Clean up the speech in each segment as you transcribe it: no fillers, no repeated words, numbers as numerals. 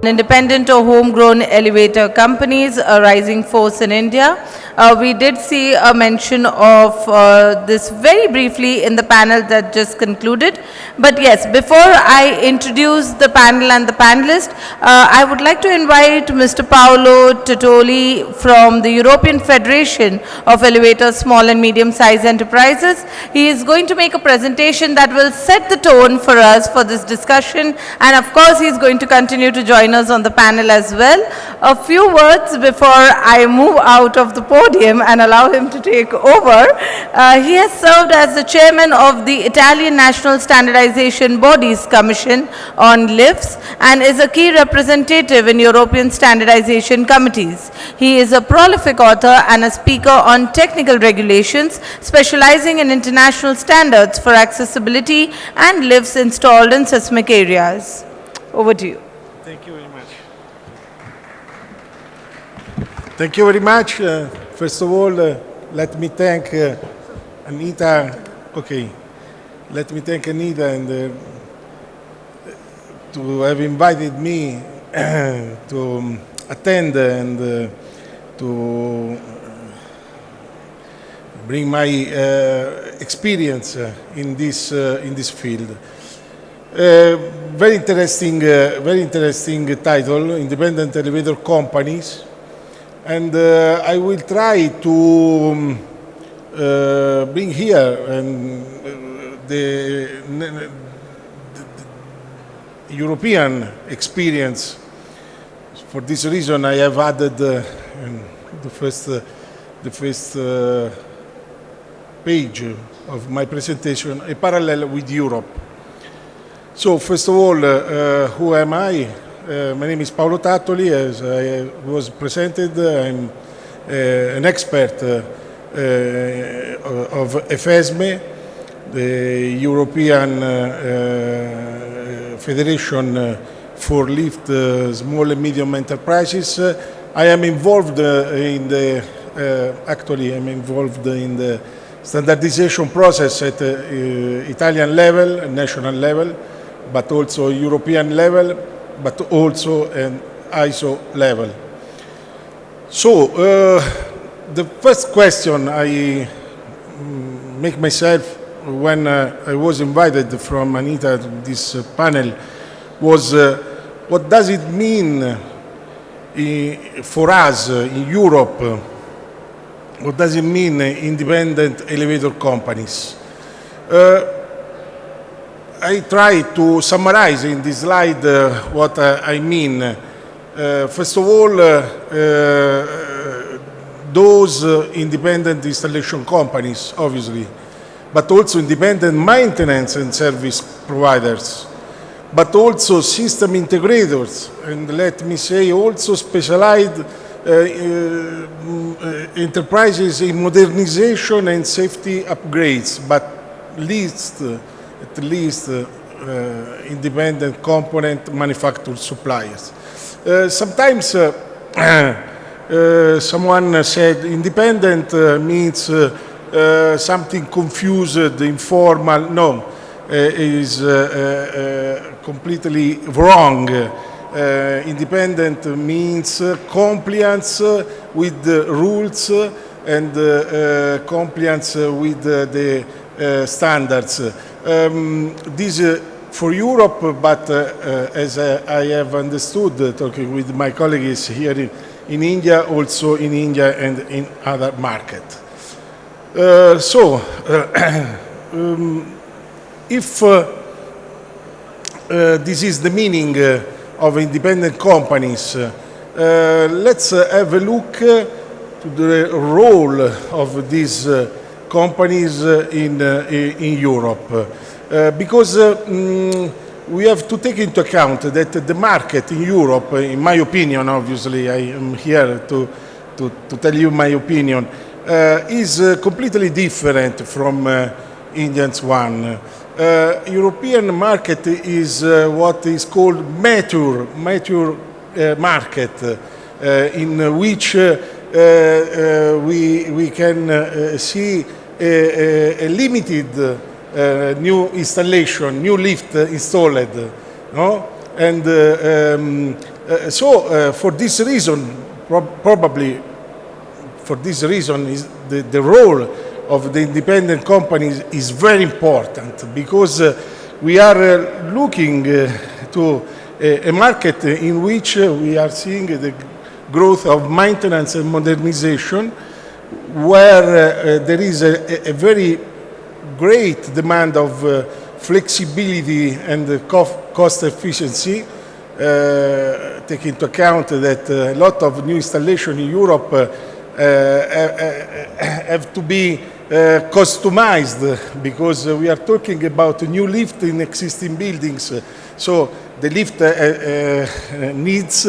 independent or homegrown elevator companies, a rising force in India. We did see a mention of this very briefly in the panel that just concluded. But yes, before I introduce the panel and the panelist, I would like to invite Mr. Paolo Totoli from the European Federation of Elevator Small and Medium-Sized Enterprises. He is going to make a presentation that will set the tone for us for this discussion, and of course he is going to continue to join us on the panel as well. A few words before I move out of the podium and allow him to take over. He has served as the chairman of the Italian National Standardization Bodies Commission on lifts and is a key representative in European standardization committees. He is a prolific author and a speaker on technical regulations, specializing in international standards for accessibility and lifts installed in seismic areas. Over to you. Thank you very much. Thank you very much. First of all, let me thank Anita. Okay, let me thank Anita and to have invited me to attend and to bring my experience in this field. Very interesting title, Independent Elevator Companies, and I will try to bring here the European experience. For this reason, I have added the first page of my presentation, a parallel with Europe. So, first of all, who am I? My name is Paolo Tattoli. As I was presented, I'm an expert of FSME, the European Federation for Lift Small and Medium Enterprises. I am involved in the standardization process at Italian level, national level, but also European level, but also an ISO level. So, the first question I make myself when I was invited from Anita to this panel was what does it mean for us in Europe? What does it mean independent elevator companies? I try to summarize in this slide what I mean. First of all, those independent installation companies, obviously, but also independent maintenance and service providers, but also system integrators, and let me say also specialized enterprises in modernization and safety upgrades, but at least independent component manufacturer suppliers. Sometimes someone said independent means something confused, informal. No, it is completely wrong. Independent means compliance with the rules and compliance with the standards. This for Europe, but as I have understood, talking with my colleagues here in India, also in India and in other markets. If this is the meaning of independent companies, let's have a look to the role of these companies in Europe. Because we have to take into account that the market in Europe, in my opinion, obviously, I am here to tell you my opinion, is completely different from Indian's one. European market is what is called mature market, in which we can see a limited new installation, new lift installed, no? And for this reason, probably for this reason, is the role of the independent companies is very important, because we are looking to a market in which we are seeing the growth of maintenance and modernization, where there is a very great demand of flexibility and cost efficiency, take into account that a lot of new installation in Europe have to be customized, because we are talking about a new lift in existing buildings. So the lift needs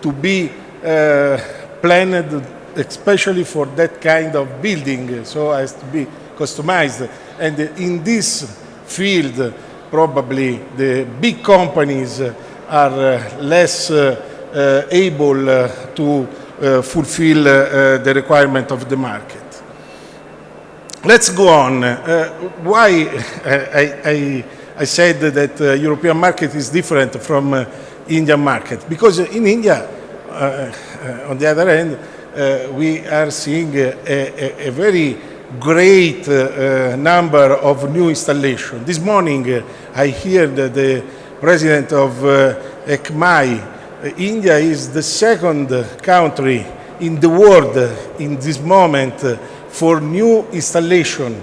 to be planned especially for that kind of building, so as to be customized. And in this field, probably the big companies are less able to fulfill the requirement of the market. Let's go on. Why I said that European market is different from Indian market? Because in India, on the other hand, we are seeing a very great number of new installations. This morning, I heard the president of ECMAI. India is the second country in the world in this moment for new installation.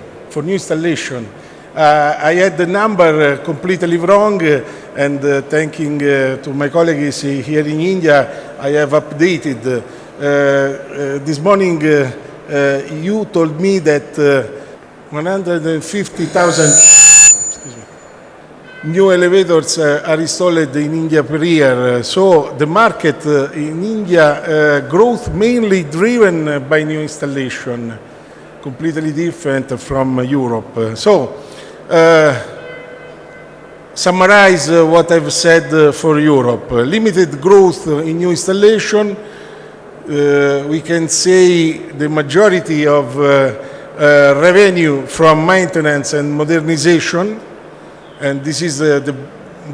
I had the number completely wrong, and thanking to my colleagues here in India, I have updated. This morning, you told me that 150,000 new elevators are installed in India per year. So the market in India growth mainly driven by new installation, completely different from Europe. So summarize what I've said for Europe. Limited growth in new installation. We can say the majority of revenue from maintenance and modernization, and this is the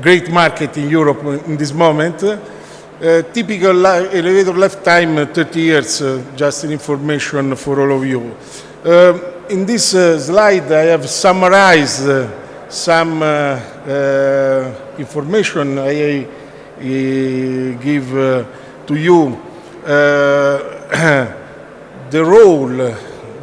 great market in Europe in this moment. Typical elevator lifetime 30 years, just an information for all of you. In this slide I have summarized some information I give to you.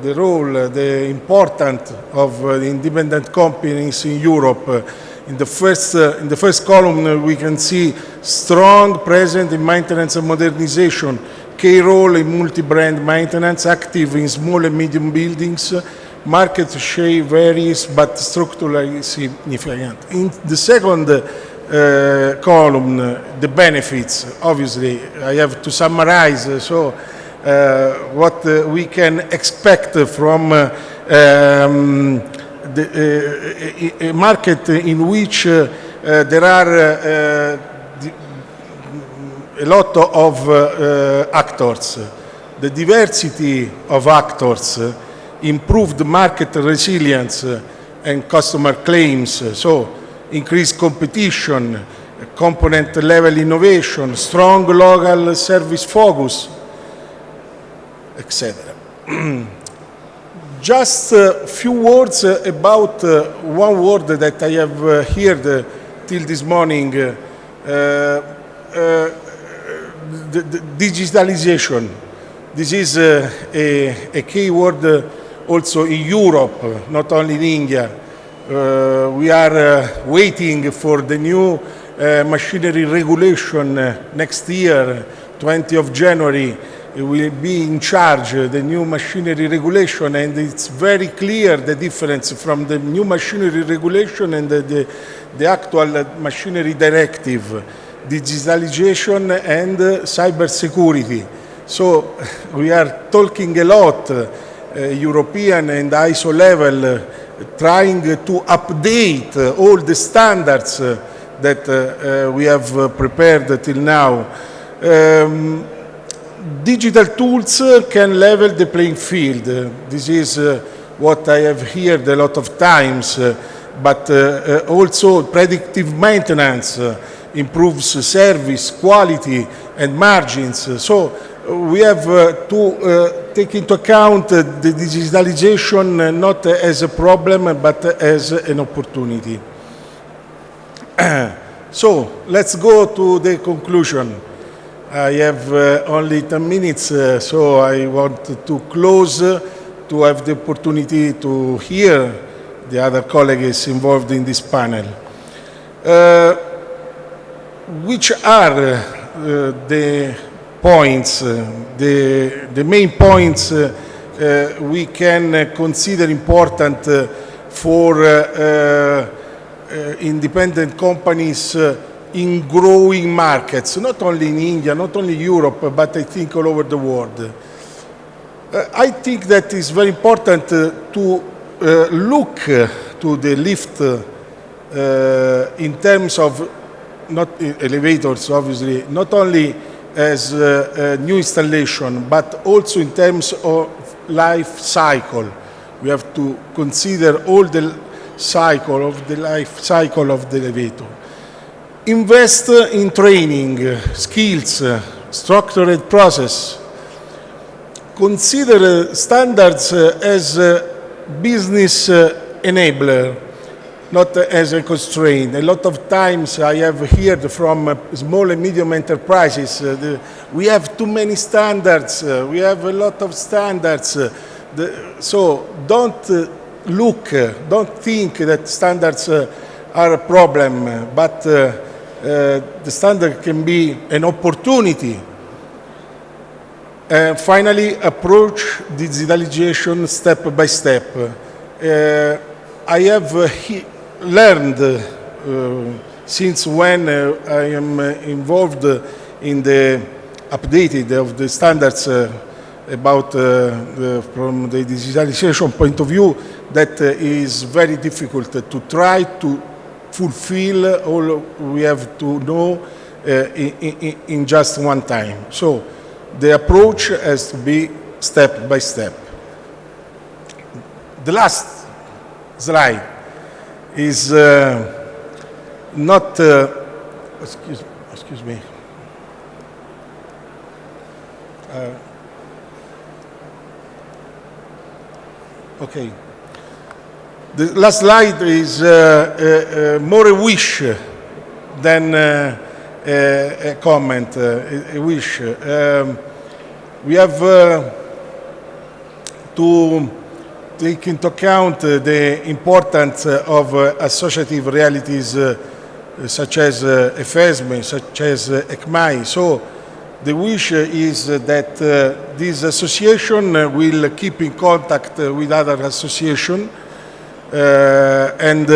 The importance of the independent companies in Europe. In the first column, we can see strong presence in maintenance and modernization, key role in multi-brand maintenance, active in small and medium buildings. Market share varies, but structurally significant. In the second column, the benefits. Obviously, I have to summarize. So. What we can expect from a market in which there are a lot of actors. The diversity of actors improved market resilience and customer claims, so increased competition, component level innovation, strong local service focus, etc. Just a few words about one word that I have heard till this morning, the digitalization. This is a key word also in Europe, not only in India. We are waiting for the new machinery regulation next year, 20th of January. Will be in charge the new machinery regulation, and it's very clear the difference from the new machinery regulation and the actual machinery directive, digitalization and cyber security. So we are talking a lot, European and ISO level, trying to update all the standards that we have prepared till now. Digital tools can level the playing field. This is what I have heard a lot of times, but also predictive maintenance, improves service, quality, and margins. So we have to take into account the digitalization not as a problem, but as an opportunity. So let's go to the conclusion. I have only 10 minutes, so I want to close to have the opportunity to hear the other colleagues involved in this panel. Which are the points, the main points we can consider important for independent companies in growing markets, not only in India, not only Europe, but I think all over the world. I think that it's very important to look to the lift in terms of not elevators, obviously, not only as a new installation, but also in terms of life cycle. We have to consider all the cycle of the life cycle of the elevator. Invest in training, skills, structured process. Consider standards as a business enabler, not as a constraint. A lot of times I have heard from small and medium enterprises, we have too many standards, we have a lot of standards. So don't think that standards are a problem, but the standard can be an opportunity. Finally, approach digitalization step by step. I have learned since when I am involved in the updated of the standards about from the digitalization point of view that is very difficult to try to fulfill all we have to know in just one time. So the approach has to be step by step. The last slide is not, excuse me. Okay. The last slide is more a wish than a comment, a wish. We have to take into account the importance of associative realities such as FSME, such as ECMAI. So the wish is that this association will keep in contact with other associations and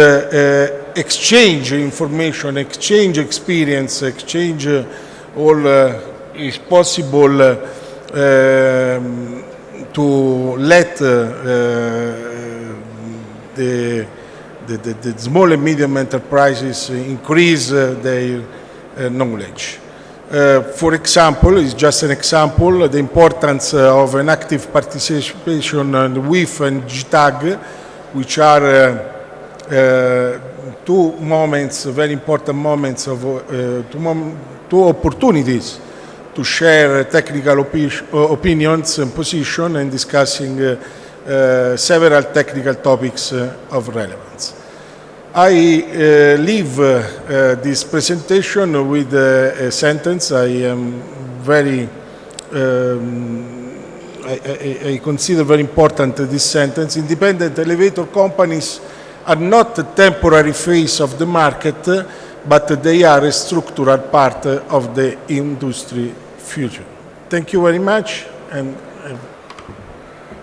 exchange information, exchange experience, exchange all is possible to let the small and medium enterprises increase their knowledge. For example, it's just an example, the importance of an active participation on WIF and GTAG, which are two moments, very important moments of two opportunities to share technical opinions and position and discussing several technical topics of relevance. I leave this presentation with a sentence. I am very, I consider very important this sentence. Independent elevator companies are not a temporary phase of the market, but they are a structural part of the industry future. Thank you very much.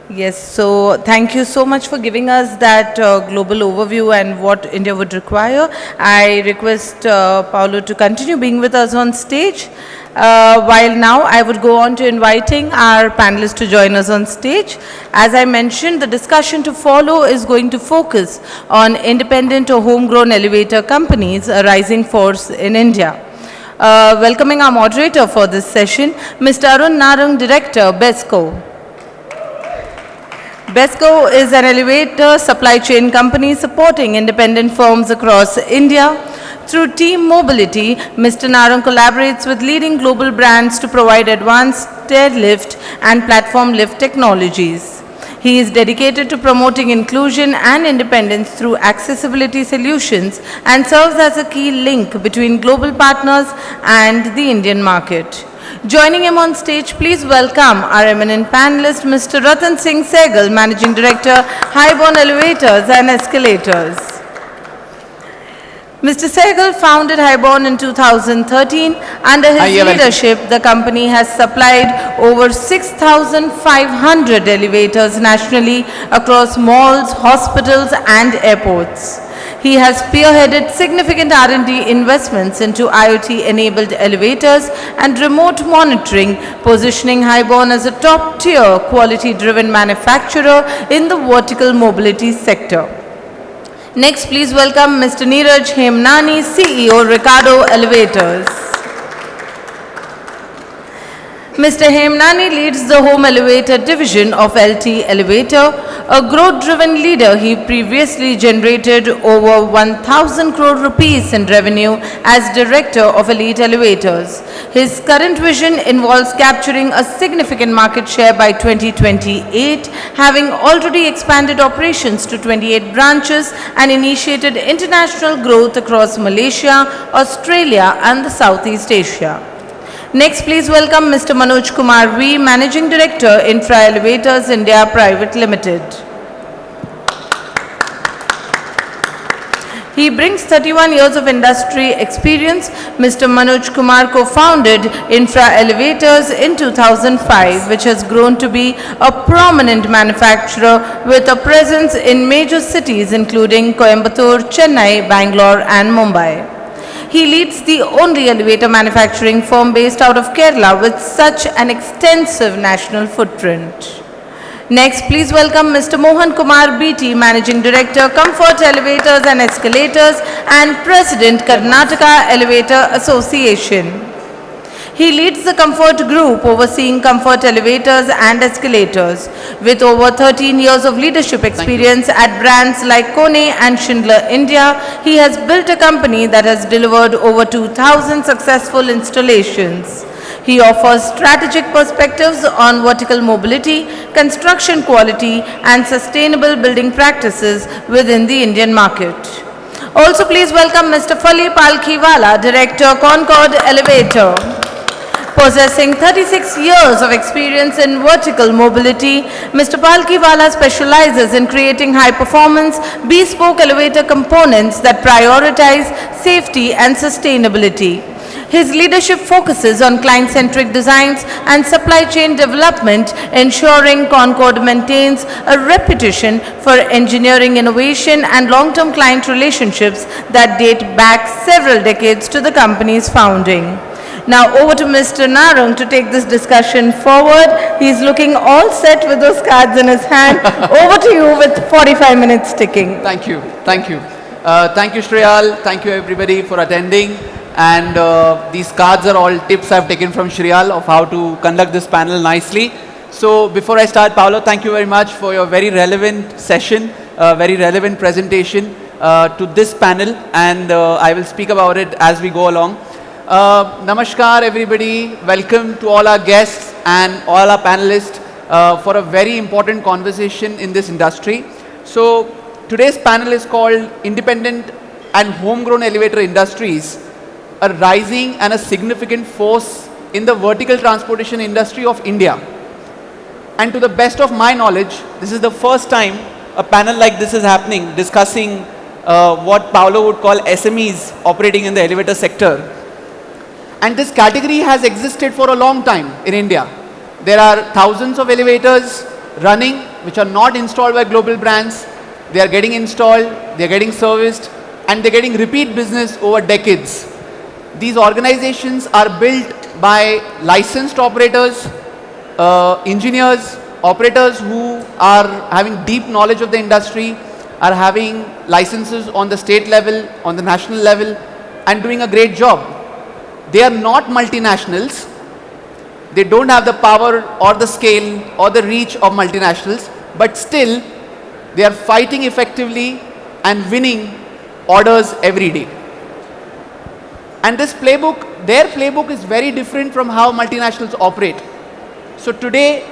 Yes, so thank you so much for giving us that global overview and what India would require. I request Paolo to continue being with us on stage. While now I would go on to inviting our panelists to join us on stage. As I mentioned, the discussion to follow is going to focus on independent or homegrown elevator companies, a rising force in India. Welcoming our moderator for this session, Mr. Arun Narang, Director, BESCO. BESCO is an elevator supply chain company supporting independent firms across India Through team mobility, Mr. Narang collaborates with leading global brands to provide advanced stairlift and platform lift technologies. He is dedicated to promoting inclusion and independence through accessibility solutions and serves as a key link between global partners and the Indian market. Joining him on stage, please welcome our eminent panelist, Mr. Ratan Singh Sehgal, Managing Director, Highborn Elevators and Escalators. Mr. Sehgal founded Highborn in 2013. Under his leadership, the company has supplied over 6,500 elevators nationally across malls, hospitals and airports. He has spearheaded significant R&D investments into IoT-enabled elevators and remote monitoring, positioning Highborn as a top-tier, quality-driven manufacturer in the vertical mobility sector. Next, please welcome Mr. Neeraj Hemnani, CEO, Ricardo Elevators. Mr. Hemnani leads the home elevator division of LT Elevator, a growth-driven leader. He previously generated over 1,000 crore rupees in revenue as director of Elite Elevators. His current vision involves capturing a significant market share by 2028, having already expanded operations to 28 branches and initiated international growth across Malaysia, Australia and the Southeast Asia. Next, please welcome Mr. Manoj Kumar V, Managing Director, Infra Elevators India Private Limited. He brings 31 years of industry experience. Mr. Manoj Kumar co-founded Infra Elevators in 2005, which has grown to be a prominent manufacturer with a presence in major cities including Coimbatore, Chennai, Bangalore and Mumbai. He leads the only elevator manufacturing firm based out of Kerala with such an extensive national footprint. Next, please welcome Mr. Mohan Kumar BT, Managing Director, Comfort Elevators and Escalators and President, Karnataka Elevator Association. He leads the Comfort Group, overseeing Comfort Elevators and Escalators. With over 13 years of leadership experience at brands like Kone and Schindler India, he has built a company that has delivered over 2,000 successful installations. He offers strategic perspectives on vertical mobility, construction quality, and sustainable building practices within the Indian market. Also, please welcome Mr. Fali Palkhiwala, Director, Concord Elevator. Possessing 36 years of experience in vertical mobility, Mr. Palkhiwala specializes in creating high-performance, bespoke elevator components that prioritize safety and sustainability. His leadership focuses on client-centric designs and supply chain development, ensuring Concord maintains a reputation for engineering innovation and long-term client relationships that date back several decades to the company's founding. Now over to Mr. Narang to take this discussion forward. He's looking all set with those cards in his hand. Over to you with 45 minutes ticking. Thank you. Thank you. Thank you, Shriyal. Thank you, everybody, for attending. And these cards are all tips I've taken from Shriyal of how to conduct this panel nicely. So before I start, Paolo, thank you very much for your very relevant session, very relevant presentation to this panel. And I will speak about it as we go along. Namaskar everybody, welcome to all our guests and all our panelists for a very important conversation in this industry. So today's panel is called Independent and Homegrown Elevator Industries, a rising and a significant force in the vertical transportation industry of India. And to the best of my knowledge, this is the first time a panel like this is happening, discussing what Paolo would call SMEs operating in the elevator sector. And this category has existed for a long time in India. There are thousands of elevators running which are not installed by global brands. They are getting installed, they are getting serviced, and they are getting repeat business over decades. These organizations are built by licensed operators, engineers, operators who are having deep knowledge of the industry, are having licenses on the state level, on the national level, and doing a great job. They are not multinationals. They don't have the power or the scale or the reach of multinationals, but still they are fighting effectively and winning orders every day. And this playbook, their playbook is very different from how multinationals operate. So today,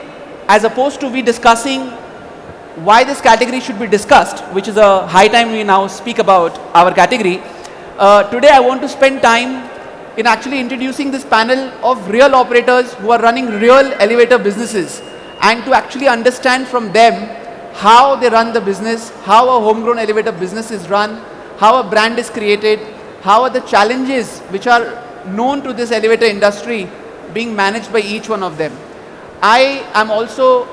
as opposed to we discussing why this category should be discussed, which is a high time we now speak about our category, today I want to spend time in actually introducing this panel of real operators who are running real elevator businesses, and to actually understand from them how they run the business, how a homegrown elevator business is run, how a brand is created, how are the challenges which are known to this elevator industry being managed by each one of them. I am also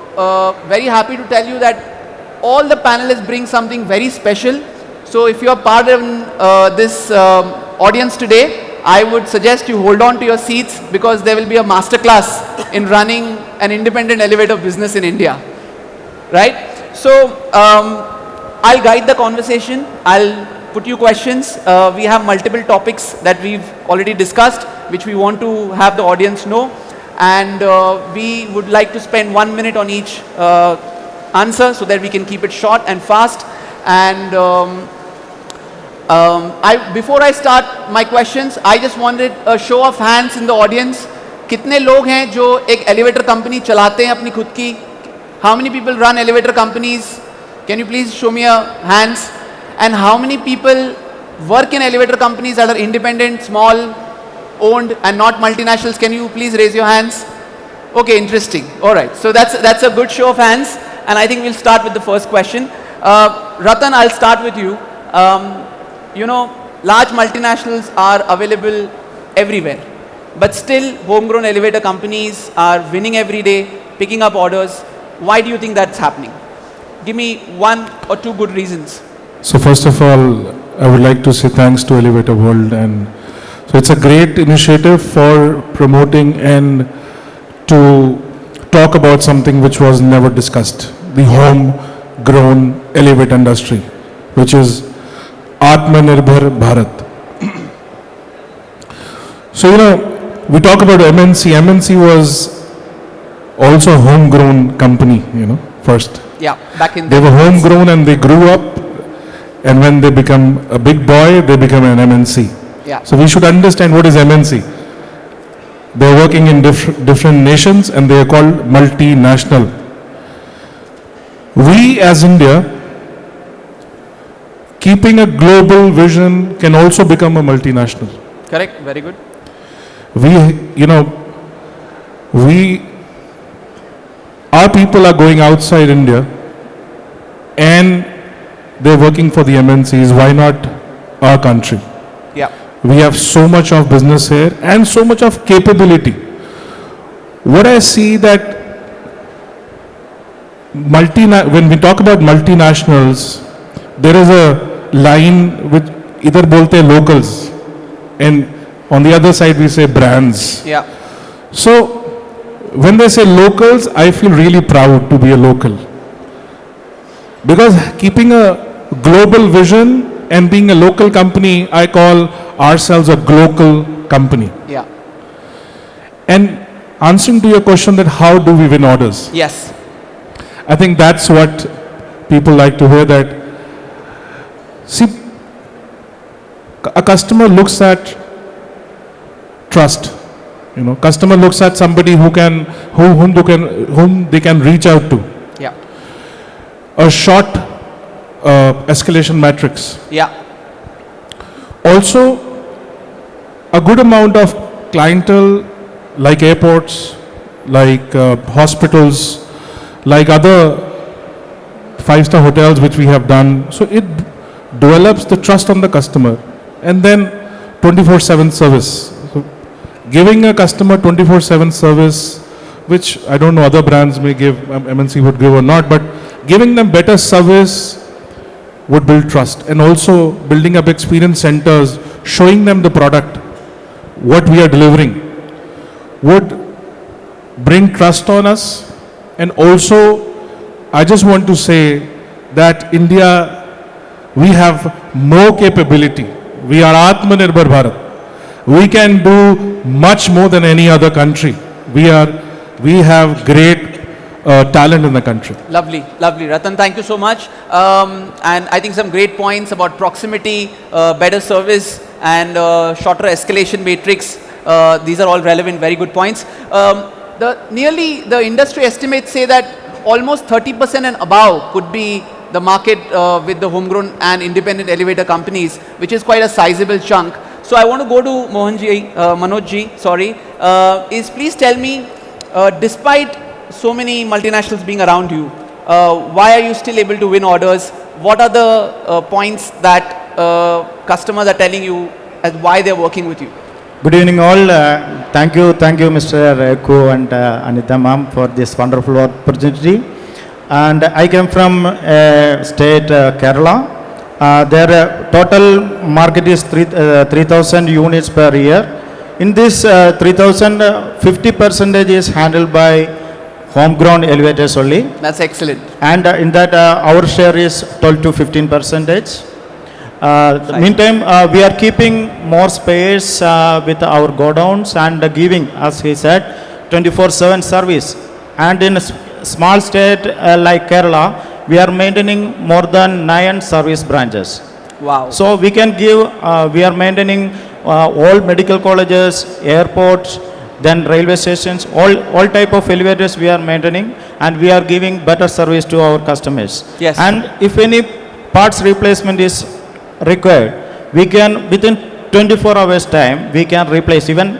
very happy to tell you that all the panelists bring something very special. So if you are part of this audience today, I would suggest you hold on to your seats, because there will be a masterclass in running an independent elevator business in India, right? So I'll guide the conversation. I'll put you questions. We have multiple topics that we've already discussed, which we want to have the audience know. And we would like to spend 1 minute on each answer, so that we can keep it short and fast. And before I start my questions, I just wanted a show of hands in the audience. कितने लोग हैं जो एक elevator company चलाते हैं अपनी खुद की? How many people run elevator companies? Can you please show me a hands? And how many people work in elevator companies that are independent, small, owned and not multinationals? Can you please raise your hands? Okay, interesting. All right. So that's a good show of hands. And I think we'll start with the first question. Ratan, I'll start with you. You know, large multinationals are available everywhere, but still homegrown elevator companies are winning every day, picking up orders. Why do you think that's happening? Give me 1 or 2 good reasons. So first of all, I would like to say thanks to Elevator World, and so it's a great initiative for promoting and to talk about something which was never discussed, the home-grown elevator industry, which is Atmanirbhar Bharat. So, you know, we talk about MNC. MNC was also a homegrown company, you know, first. Yeah, back in They were homegrown and they grew up, and when they become a big boy, they become an MNC. Yeah. So we should understand what is MNC. They are working in different nations and they are called multinational. We as India, keeping a global vision, can also become a multinational. Correct, very good. Our people are going outside India and they're working for the MNCs. Why not our country? Yeah. We have so much of business here and so much of capability. What I see that when we talk about multinationals, there is a line which either bolte locals and on the other side we say brands. Yeah. So when they say locals, I feel really proud to be a local. Because keeping a global vision and being a local company, I call ourselves a global company. Yeah. And answering to your question that how do we win orders? Yes. I think that's what people like to hear, that, see, a customer looks at trust. You know, customer looks at somebody whom they can reach out to. Yeah. A short escalation matrix. Yeah. Also, a good amount of clientele, like airports, like hospitals, like other 5-star hotels which we have done. So it develops the trust on the customer. And then 24/7 service. So giving a customer 24/7 service, which I don't know other brands may give, MNC would give or not, but giving them better service would build trust. And also building up experience centers, showing them the product, what we are delivering, would bring trust on us. And also, I just want to say that India, we have more capability. We are Atmanirbhar Bharat. We can do much more than any other country. We have great talent in the country. Lovely, lovely. Ratan, thank you so much. And I think some great points about proximity, better service, and shorter escalation matrix. These are all relevant, very good points. Nearly the industry estimates say that almost 30% and above could be the market with the homegrown and independent elevator companies, which is quite a sizable chunk. So I want to go to Manoj ji, sorry. Please tell me, despite so many multinationals being around you, why are you still able to win orders? What are the points that customers are telling you as why they're working with you? Good evening all. Thank you, Mr. Ko and Anita ma'am for this wonderful opportunity. And I came from state Kerala. Their total market is 3,000 units per year. In this 3,000, 50% is handled by homegrown elevators only. That's excellent. And in that our share is 12 to 15%. Meantime, we are keeping more space with our godowns and giving, as he said, 24/7 service. And in a small state like Kerala, we are maintaining more than 9 service branches. Wow. So we can give, we are maintaining all medical colleges, airports, then railway stations, all type of elevators we are maintaining, and we are giving better service to our customers. Yes. And if any parts replacement is required, we can within 24 hours time we can replace even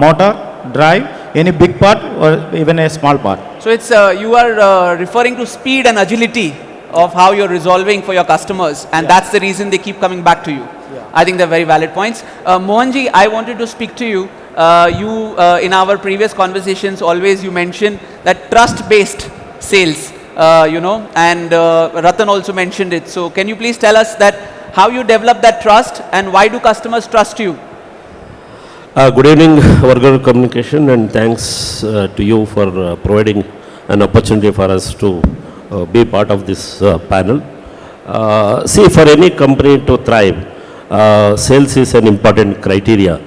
motor, drive, any big part or even a small part. So it's you are referring to speed and agility of how you're resolving for your customers, and that's the reason they keep coming back to you. I think they're very valid points. Mohanji, I wanted to speak to you. In our previous conversations, always you mentioned that trust-based sales, and Ratan also mentioned it. So can you please tell us that how you develop that trust and why do customers trust you? Good evening, Worker Communication, and thanks to you for providing an opportunity for us to be part of this panel. See, for any company to thrive, sales is an important criteria,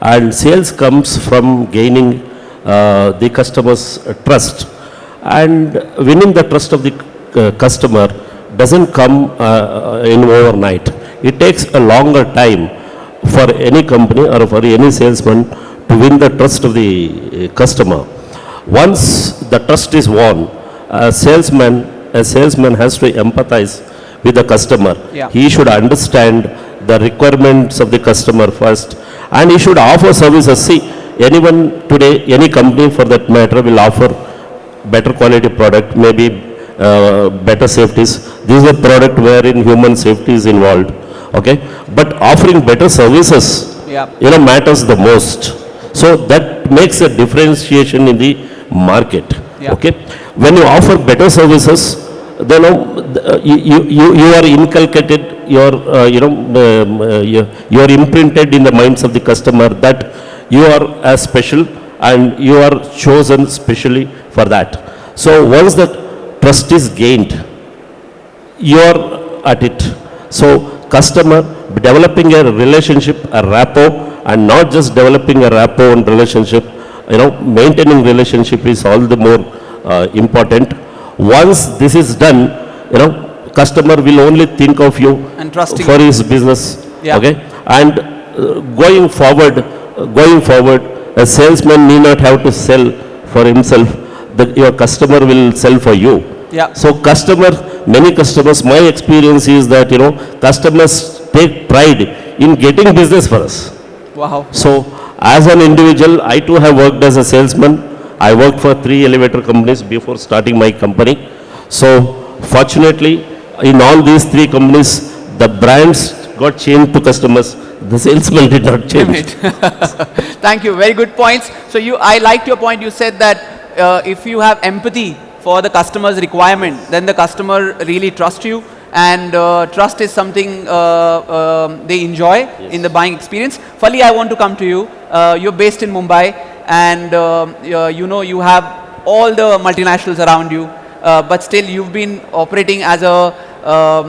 and sales comes from gaining the customer's trust, and winning the trust of the customer doesn't come in overnight. It takes a longer time for any company or for any salesman to win the trust of the customer. Once the trust is won, a salesman has to empathize with the customer. Yeah. He should understand the requirements of the customer first, and he should offer services. See, anyone today, any company for that matter, will offer better quality product, maybe better safeties. This is a product wherein human safety is involved. Okay, but offering better services, matters the most. So that makes a differentiation in the market. Yeah. Okay, when you offer better services, then you are inculcated, you are imprinted in the minds of the customer that you are as special and you are chosen specially for that. So once that trust is gained, you are at it. So customer developing a relationship, a rapport, and not just developing a rapport and relationship, maintaining relationship is all the more important. Once this is done, customer will only think of you and trusting for his business. Yeah. Okay, and going forward, a salesman need not have to sell for himself. Your customer will sell for you. Yeah. So many customers, my experience is that, customers take pride in getting business for us. Wow. So as an individual, I too have worked as a salesman. I worked for 3 elevator companies before starting my company. So fortunately, in all these 3 companies, the brands got changed to customers. The salesman did not change. Thank you. Very good points. So I liked your point. You said that if you have empathy for the customer's requirement, then the customer really trusts you, and trust is something they enjoy in the buying experience. Fali, I want to come to you. You're based in Mumbai, and you have all the multinationals around you, but still you've been operating as a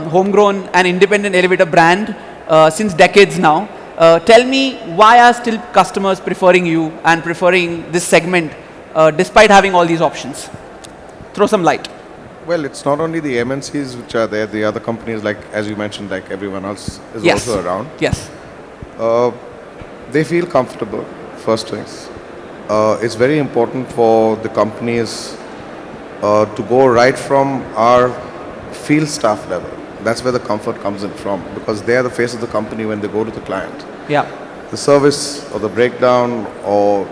homegrown and independent elevator brand since decades now. Tell me, why are still customers preferring you and preferring this segment despite having all these options? Throw some light. Well, it's not only the MNCs which are there, the other companies, like as you mentioned, like everyone else is Yes. also around. Yes. They feel comfortable, first things. It's very important for the companies to go right from our field staff level. That's where the comfort comes in from, because they are the face of the company when they go to the client. Yeah. The service or the breakdown, or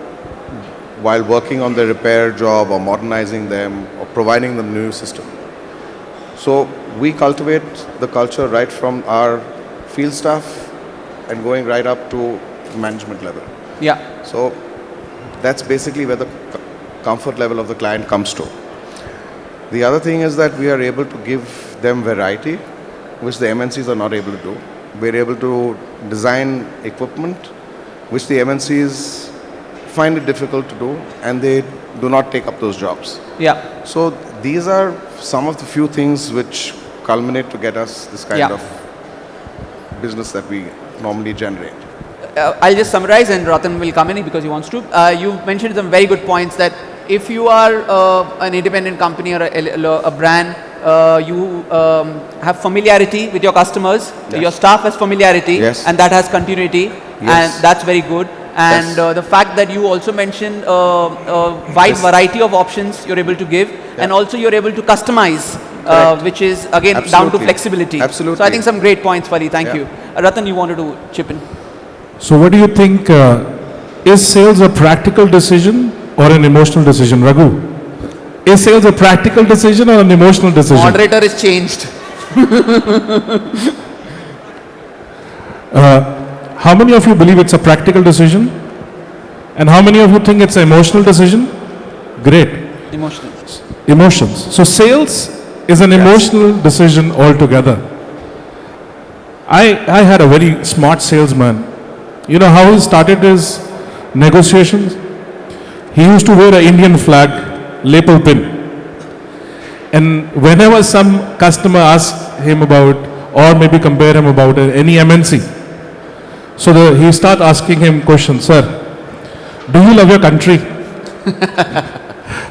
while working on the repair job or modernizing them or providing them new system. So we cultivate the culture right from our field staff and going right up to management level. Yeah. So that's basically where the comfort level of the client comes to. The other thing is that we are able to give them variety, which the MNCs are not able to do. We're able to design equipment, which the MNCs find it difficult to do, and they do not take up those jobs. Yeah. So these are some of the few things which culminate to get us this kind of business that we normally generate. I'll just summarize, and Ratan will come in because he wants to. You mentioned some very good points that if you are an independent company or a brand, you have familiarity with your customers, Yes. your staff has familiarity, Yes. and that has continuity, Yes. and that's very good. And Yes. the fact that you also mentioned wide Yes. variety of options you're able to give, and also you're able to customize, Correct. which is again down to Absolutely. flexibility. Absolutely. So I think some great points, Fali. Thank Yeah. you. Ratan, you wanted to chip in? So what do you think, is sales a practical decision or an emotional decision? Raghu, is sales a practical decision or an emotional decision? Moderator is changed. How many of you believe it's a practical decision? And how many of you think it's an emotional decision? Great. Emotional. Emotions. So sales is an emotional decision altogether. I had a very smart salesman. You know how he started his negotiations? He used to wear an Indian flag lapel pin. And whenever some customer asks him about, or maybe compare him about any MNC, so he start asking him questions. Sir, do you love your country?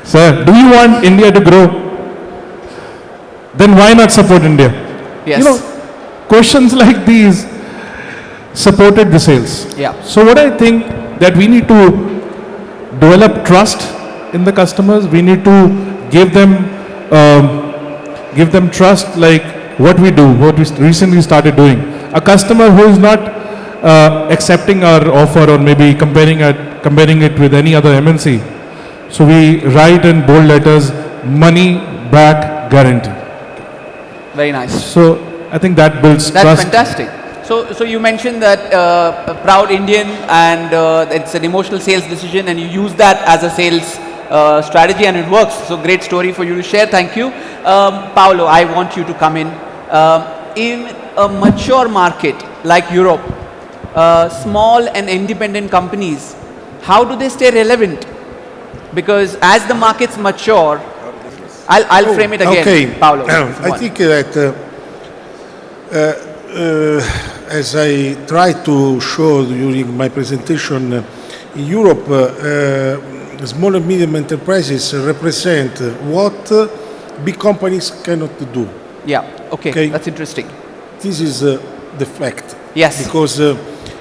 Sir, do you want India to grow? Then why not support India? Yes. You know, questions like these supported the sales. Yeah. So what I think that we need to develop trust in the customers. We need to give them trust, like what we do, what we recently started doing. A customer who is not accepting our offer or maybe comparing it with any other MNC. So we write in bold letters, money back guarantee. Very nice. So I think that builds That's trust. fantastic. So you mentioned that a proud Indian, and it's an emotional sales decision, and you use that as a sales strategy, and it works. So great story for you to share. Thank you. Paolo, I want you to come in. In a mature market like Europe, small and independent companies, how do they stay relevant? Because as the markets mature, I'll frame it again, Okay. Paolo. I think that as I tried to show during my presentation, in Europe, small and medium enterprises represent what big companies cannot do. Yeah, okay, Okay. that's interesting. This is the fact. Yes. Because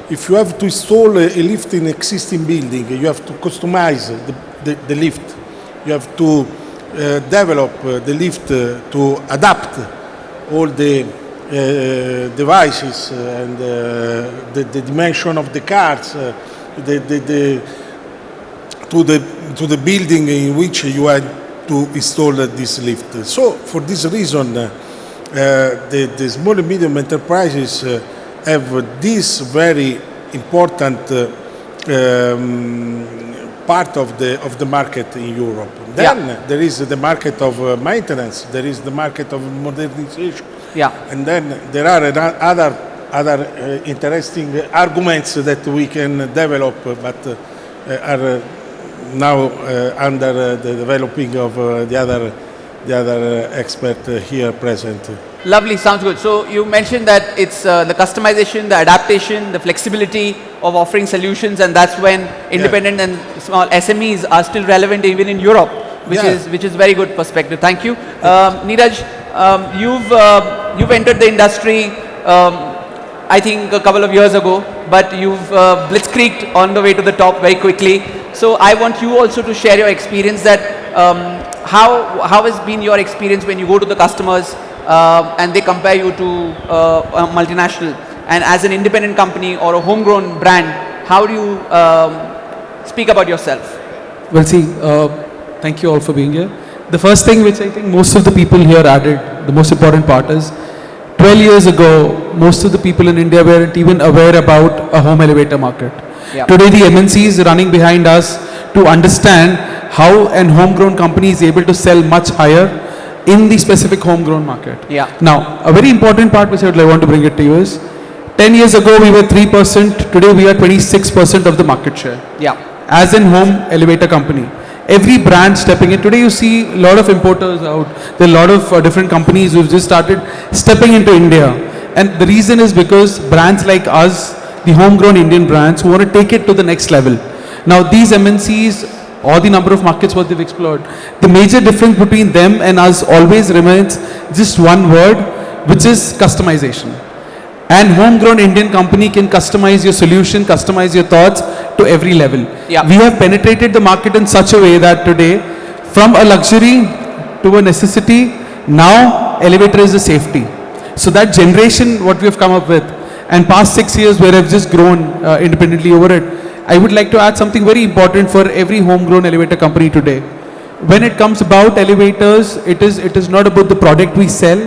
if you have to install a lift in existing building, you have to customize the lift. You have to develop the lift to adapt all the devices and the dimension of the cars to the building in which you had to install this lift. So for this reason, the small and medium enterprises have this very important part of the market in Europe. Then there is the market of maintenance, there is the market of modernization, and then there are other interesting arguments that we can develop, but are now under the developing of the other expert here present. Lovely, sounds good. So you mentioned that it's the customization, the adaptation, the flexibility of offering solutions, and that's when independent and small SMEs are still relevant even in Europe, which is very good perspective. Thank you. Neeraj, you've entered the industry I think a couple of years ago, but you've blitzkrieged on the way to the top very quickly. So I want you also to share your experience that how has been your experience when you go to the customers and they compare you to a multinational, and as an independent company or a homegrown brand, how do you speak about yourself? Well, see, thank you all for being here. The first thing which I think most of the people here added, the most important part is, 12 years ago, most of the people in India weren't even aware about a home elevator market. Yeah. Today, the MNCs running behind us to understand how an homegrown company is able to sell much higher in the specific homegrown market. Yeah. Now, a very important part which I would want to bring it to you is, 10 years ago we were 3%, today we are 26% of the market share. Yeah. As in home elevator company. Every brand stepping in. Today you see a lot of importers out. There are a lot of different companies who've just started stepping into India. And the reason is because brands like us, the homegrown Indian brands, who want to take it to the next level. Now these MNCs, or the number of markets what they've explored, the major difference between them and us always remains just one word, which is customization. And homegrown Indian company can customize your solution, customize your thoughts to every level. Yeah. We have penetrated the market in such a way that today, from a luxury to a necessity, now elevator is a safety. So that generation, what we have come up with, and past 6 years where I've just grown independently over it, I would like to add something very important for every homegrown elevator company today. When it comes about elevators, it is not about the product we sell.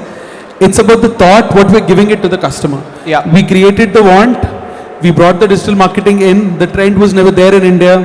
It's about the thought, what we're giving it to the customer. Yeah. We created the want, we brought the digital marketing in, the trend was never there in India.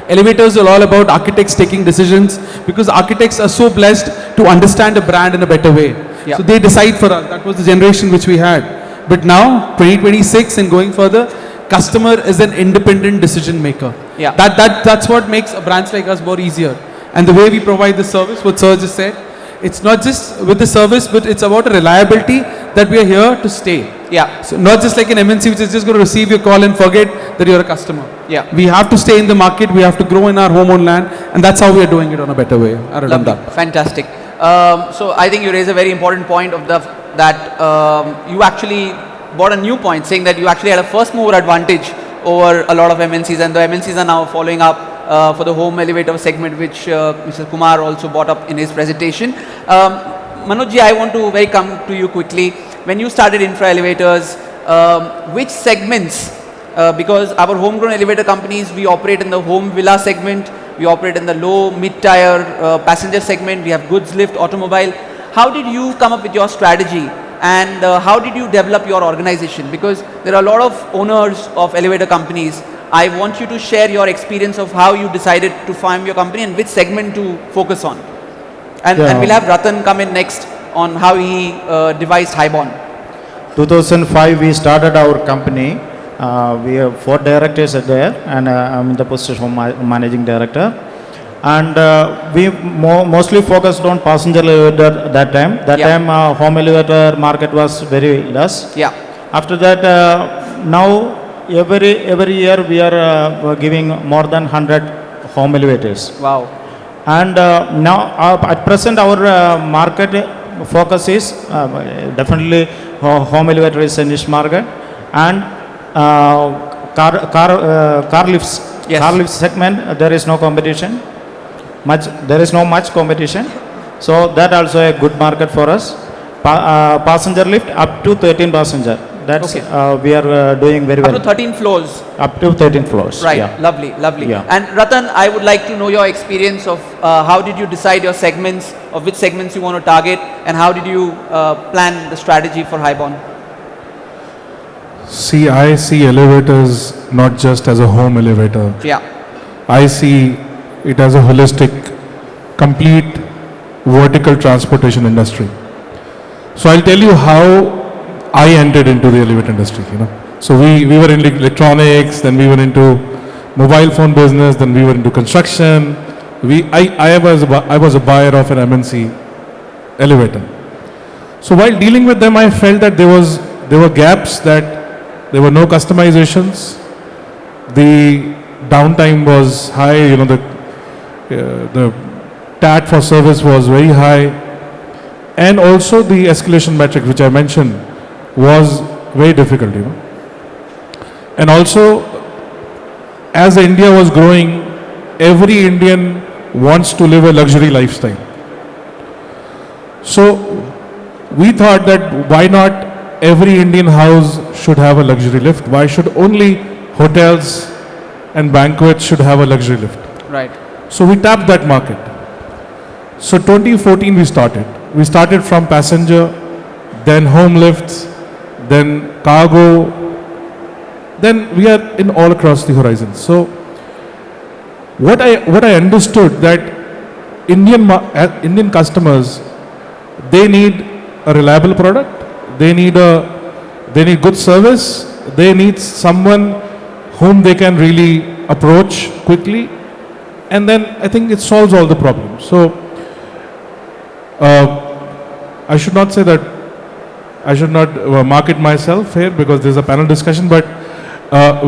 Elevators are all about architects taking decisions, because architects are so blessed to understand a brand in a better way. Yeah. So they decide for us. That was the generation which we had. But now, 2026 and going further, customer is an independent decision maker. Yeah. That's what makes a branch like us more easier. And the way we provide the service, what Sir just said, it's not just with the service, but it's about a reliability that we are here to stay. Yeah. So not just like an MNC which is just going to receive your call and forget that you're a customer. Yeah. We have to stay in the market, we have to grow in our home own land, and that's how we are doing it on a better way. Other than Lovely. that. Fantastic. So I think you raise a very important point of that you actually brought a new point, saying that you actually had a first mover advantage over a lot of MNCs, and the MNCs are now following up for the home elevator segment, which Mr. Kumar also brought up in his presentation. Manoj, I want to come to you quickly. When you started infra elevators, which segments, because our homegrown elevator companies, we operate in the home villa segment, we operate in the low mid-tier passenger segment, we have goods lift, automobile. How did you come up with your strategy, and how did you develop your organization? Because there are a lot of owners of elevator companies. I want you to share your experience of how you decided to form your company and which segment to focus on. And we'll have Ratan come in next on how he devised Highborn. 2005 we started our company. We have 4 directors there, and I'm in the position of managing director. And we mostly focused on passenger elevator that time. That time home elevator market was very less. Yeah. After that, now every year we are giving more than 100 home elevators. Wow. And now at present our market focus is definitely home elevator is a niche market, and car lifts. Yes. Car lift segment, there is no competition. There is no much competition. So that also a good market for us. Passenger lift up to 13 passenger. That's Okay. we are doing very well. Up to 13 floors. Up to 13 floors. Right. Yeah. Lovely, lovely. Yeah. And Ratan, I would like to know your experience of how did you decide your segments, of which segments you want to target, and how did you plan the strategy for Highborn? See, I see elevators not just as a home elevator. Yeah. I see it as a holistic, complete vertical transportation industry. So I'll tell you how I entered into the elevator industry, So we were in electronics, then we were into mobile phone business, then we were into construction. I was a buyer of an MNC elevator. So while dealing with them, I felt that there were gaps, that there were no customizations. The downtime was high, the TAT for service was very high, and also the escalation metric which I mentioned was very difficult, And also, as India was growing, every Indian wants to live a luxury lifestyle. So we thought that why not every Indian house should have a luxury lift? Why should only hotels and banquets should have a luxury lift? Right. So we tapped that market. So 2014 we started. We started from passenger, then home lifts, then cargo, then we are in all across the horizon. So what I understood that Indian customers, they need a reliable product, they need good service, they need someone whom they can really approach quickly, and then I think it solves all the problems. So I should not say that I should not market myself here because there's a panel discussion, but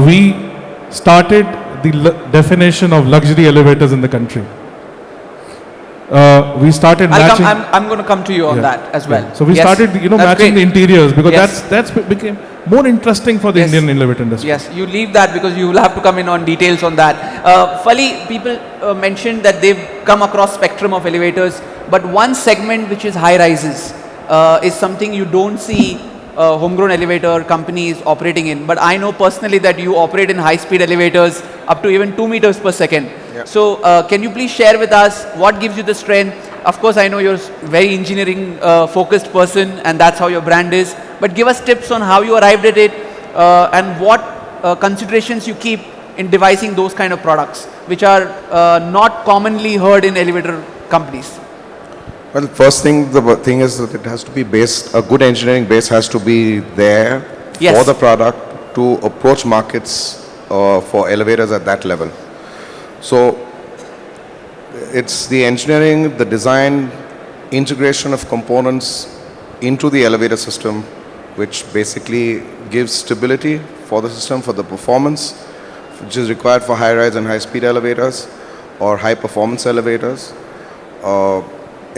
we started the definition of luxury elevators in the country. We started matching. I'm going to come to you on that as well. So we Yes. started, That's matching the great. interiors because Yes. that's became more interesting for the Yes. Indian elevator industry. Yes, you leave that because you will have to come in on details on that. Fali, people mentioned that they've come across spectrum of elevators, but one segment which is high rises is something you don't see homegrown elevator companies operating in. But I know personally that you operate in high speed elevators up to even 2 meters per second. Yeah. So can you please share with us what gives you the strength? Of course, I know you're a very engineering focused person and that's how your brand is. But give us tips on how you arrived at it and what considerations you keep in devising those kind of products, which are not commonly heard in elevator companies. Well, first thing, the thing is that it has to be based, a good engineering base has to be there Yes. for the product to approach markets for elevators at that level. So it's the engineering, the design, integration of components into the elevator system, which basically gives stability for the system, for the performance, which is required for high-rise and high-speed elevators or high-performance elevators.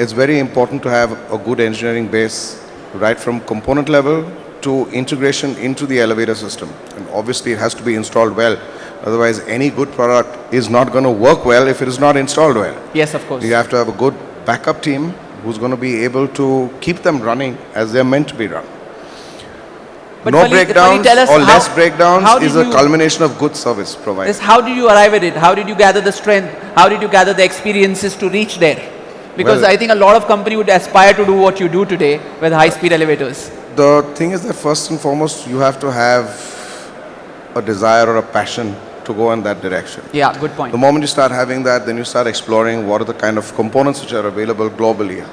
It's very important to have a good engineering base right from component level to integration into the elevator system. And obviously it has to be installed well. Otherwise, any good product is not going to work well if it is not installed well. Yes, of course. You have to have a good backup team who's going to be able to keep them running as they're meant to be run. But No Fali, breakdowns tell us or how- less how breakdowns did is a you- culmination of good service provided. Yes, how did you arrive at it? How did you gather the strength? How did you gather the experiences to reach there? Because Well- I think a lot of company would aspire to do what you do today with high-speed elevators. The thing is that first and foremost, you have to have a desire or a passion to go in that direction. Yeah, good point. The moment you start having that, then you start exploring what are the kind of components which are available globally,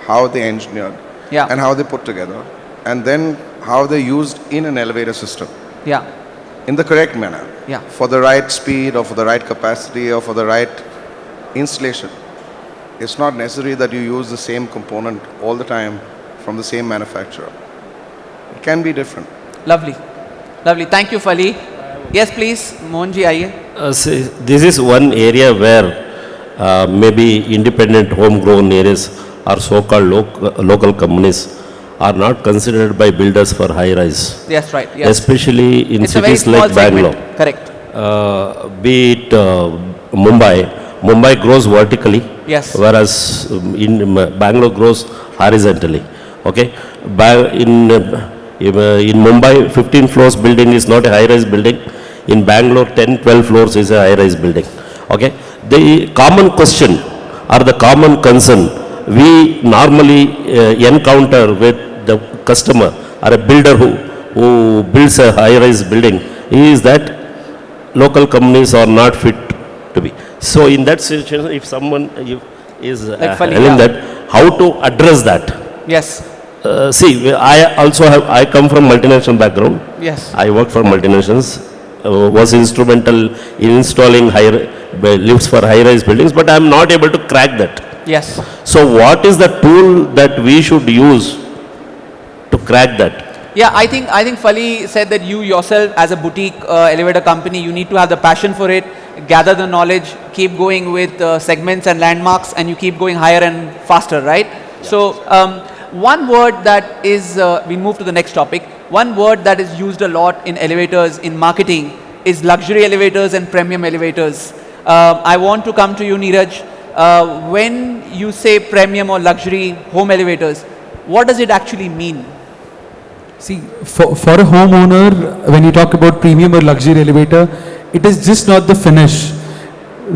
how they engineered, Yeah. and how they put together, and then how they're used in an elevator system Yeah, in the correct manner, yeah, for the right speed or for the right capacity or for the right installation. It's not necessary that you use the same component all the time from the same manufacturer. It can be different. lovely, lovely. Thank you, Fali. Yes, please, Mohanji, aaiye. See, this is one area where maybe independent homegrown areas or so-called local companies are not considered by builders for high-rise, Yes, right. Yes, especially in it's a very cities small like Bangalore. segment. Correct. Be it Mumbai grows vertically, Yes. whereas Bangalore grows horizontally. Okay, in Mumbai, 15 floors building is not a high-rise building. In Bangalore, 10, 12 floors is a high-rise building. Okay, the common question or the common concern we normally encounter with the customer or a builder who builds a high-rise building is that local companies are not fit to be. So in that situation, if someone is Like Fali, telling yeah. that, how to address that? Yes, See, I come from multinational background. yes. I worked for multinationals, was instrumental in installing lifts for high-rise buildings, but I am not able to crack that. Yes. So what is the tool that we should use to crack that? Yeah, I think Fali said that you yourself as a boutique elevator company, you need to have the passion for it, gather the knowledge, keep going with segments and landmarks, and you keep going higher and faster, right? So one word that is, we move to the next topic. one word that is used a lot in elevators, in marketing, is luxury elevators and premium elevators. I want to come to you, Neeraj. When you say premium or luxury home elevators, what does it actually mean? See, for a homeowner, when you talk about premium or luxury elevator, it is just not the finish.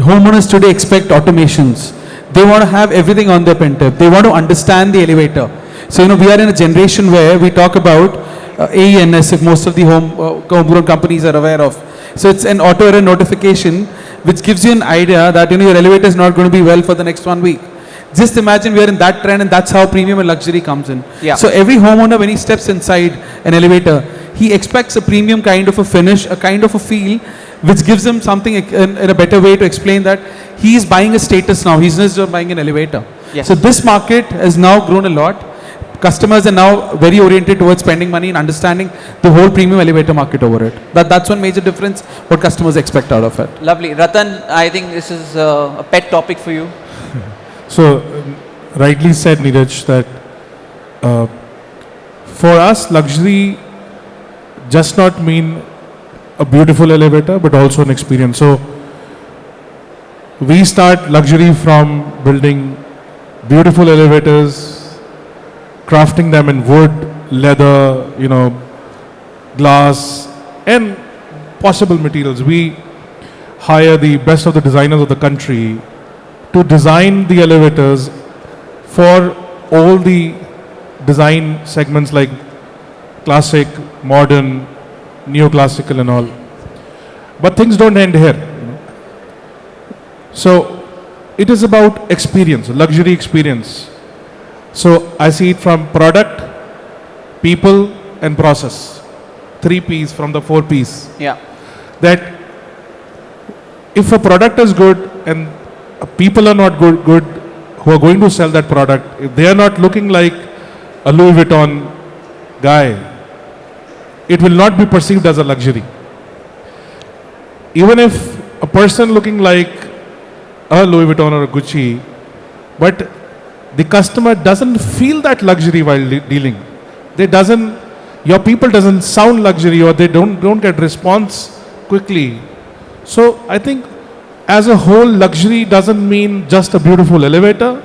Homeowners today expect automations. They want to have everything on their pentip. They want to understand the elevator. So, we are in a generation where we talk about AENS, if most of the homegrown companies are aware of. So, it's an auto error notification which gives you an idea that, your elevator is not going to be well for the next 1 week. Just imagine we are in that trend, and that's how premium and luxury comes in. Yeah. So every homeowner, when he steps inside an elevator, he expects a premium kind of a finish, a kind of a feel, which gives him something in a better way to explain that he is buying a status now. He's not just buying an elevator. Yes. So this market has now grown a lot. Customers are now very oriented towards spending money and understanding the whole premium elevator market over it. That's one major difference what customers expect out of it. Lovely. Ratan, I think this is a pet topic for you. So, rightly said, Neeraj, that for us, luxury just not mean a beautiful elevator, but also an experience. So, we start luxury from building beautiful elevators, crafting them in wood, leather, glass, and possible materials. We hire the best of the designers of the country to design the elevators for all the design segments like classic, modern, neoclassical and all. But things don't end here. So it is about experience, luxury experience. So I see it from product, people and process. 3 P's from the 4 P's. Yeah. That if a product is good and people are not good who are going to sell that product, if they are not looking like a Louis Vuitton guy, it will not be perceived as a luxury. Even if a person looking like a Louis Vuitton or a Gucci, but the customer doesn't feel that luxury while dealing. Your people doesn't sound luxury, or they don't get response quickly. So I think as a whole, luxury doesn't mean just a beautiful elevator.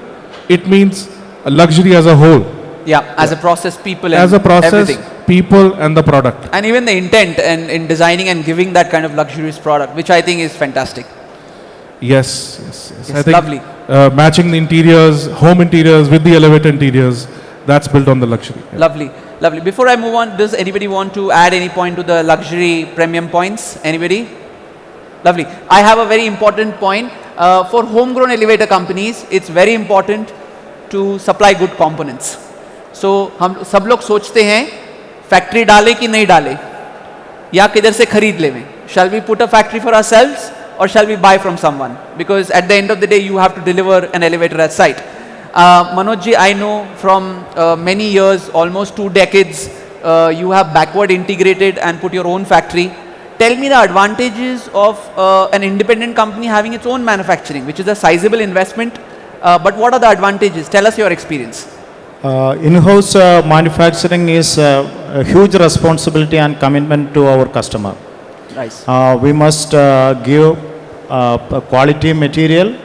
It means a luxury as a whole. Yeah, as a process, people, and As a process, everything. people and the product. And even the intent and in designing and giving that kind of luxurious product, which I think is fantastic. Yes. Yes, I think lovely. Matching the interiors, home interiors with the elevator interiors, that's built on the luxury. Yeah. Lovely, lovely. Before I move on, does anybody want to add any point to the luxury premium points? Anybody? Lovely. I have a very important point. For homegrown elevator companies, it's very important to supply good components. So हम सब लोग सोचते हैं factory डाले कि नहीं डाले या किधर से खरीद लें. Shall we put a factory for ourselves or shall we buy from someone? Because at the end of the day, you have to deliver an elevator at site. Manoj ji, I know from many years, almost 2 decades, you have backward integrated and put your own factory. Tell me the advantages of an independent company having its own manufacturing, which is a sizable investment. But what are the advantages? Tell us your experience. In-house manufacturing is a huge responsibility and commitment to our customer. Nice. We must give a quality material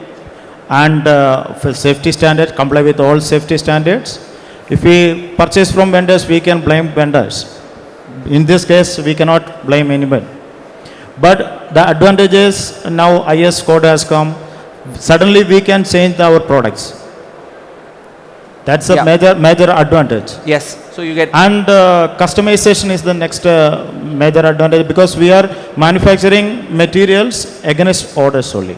and for safety standards, comply with all safety standards. If we purchase from vendors, we can blame vendors. In this case, we cannot blame anybody. But the advantage is now IS code has come. Suddenly we can change our products. That's a major advantage. Yes. So you get. And customization is the next major advantage because we are manufacturing materials against orders only.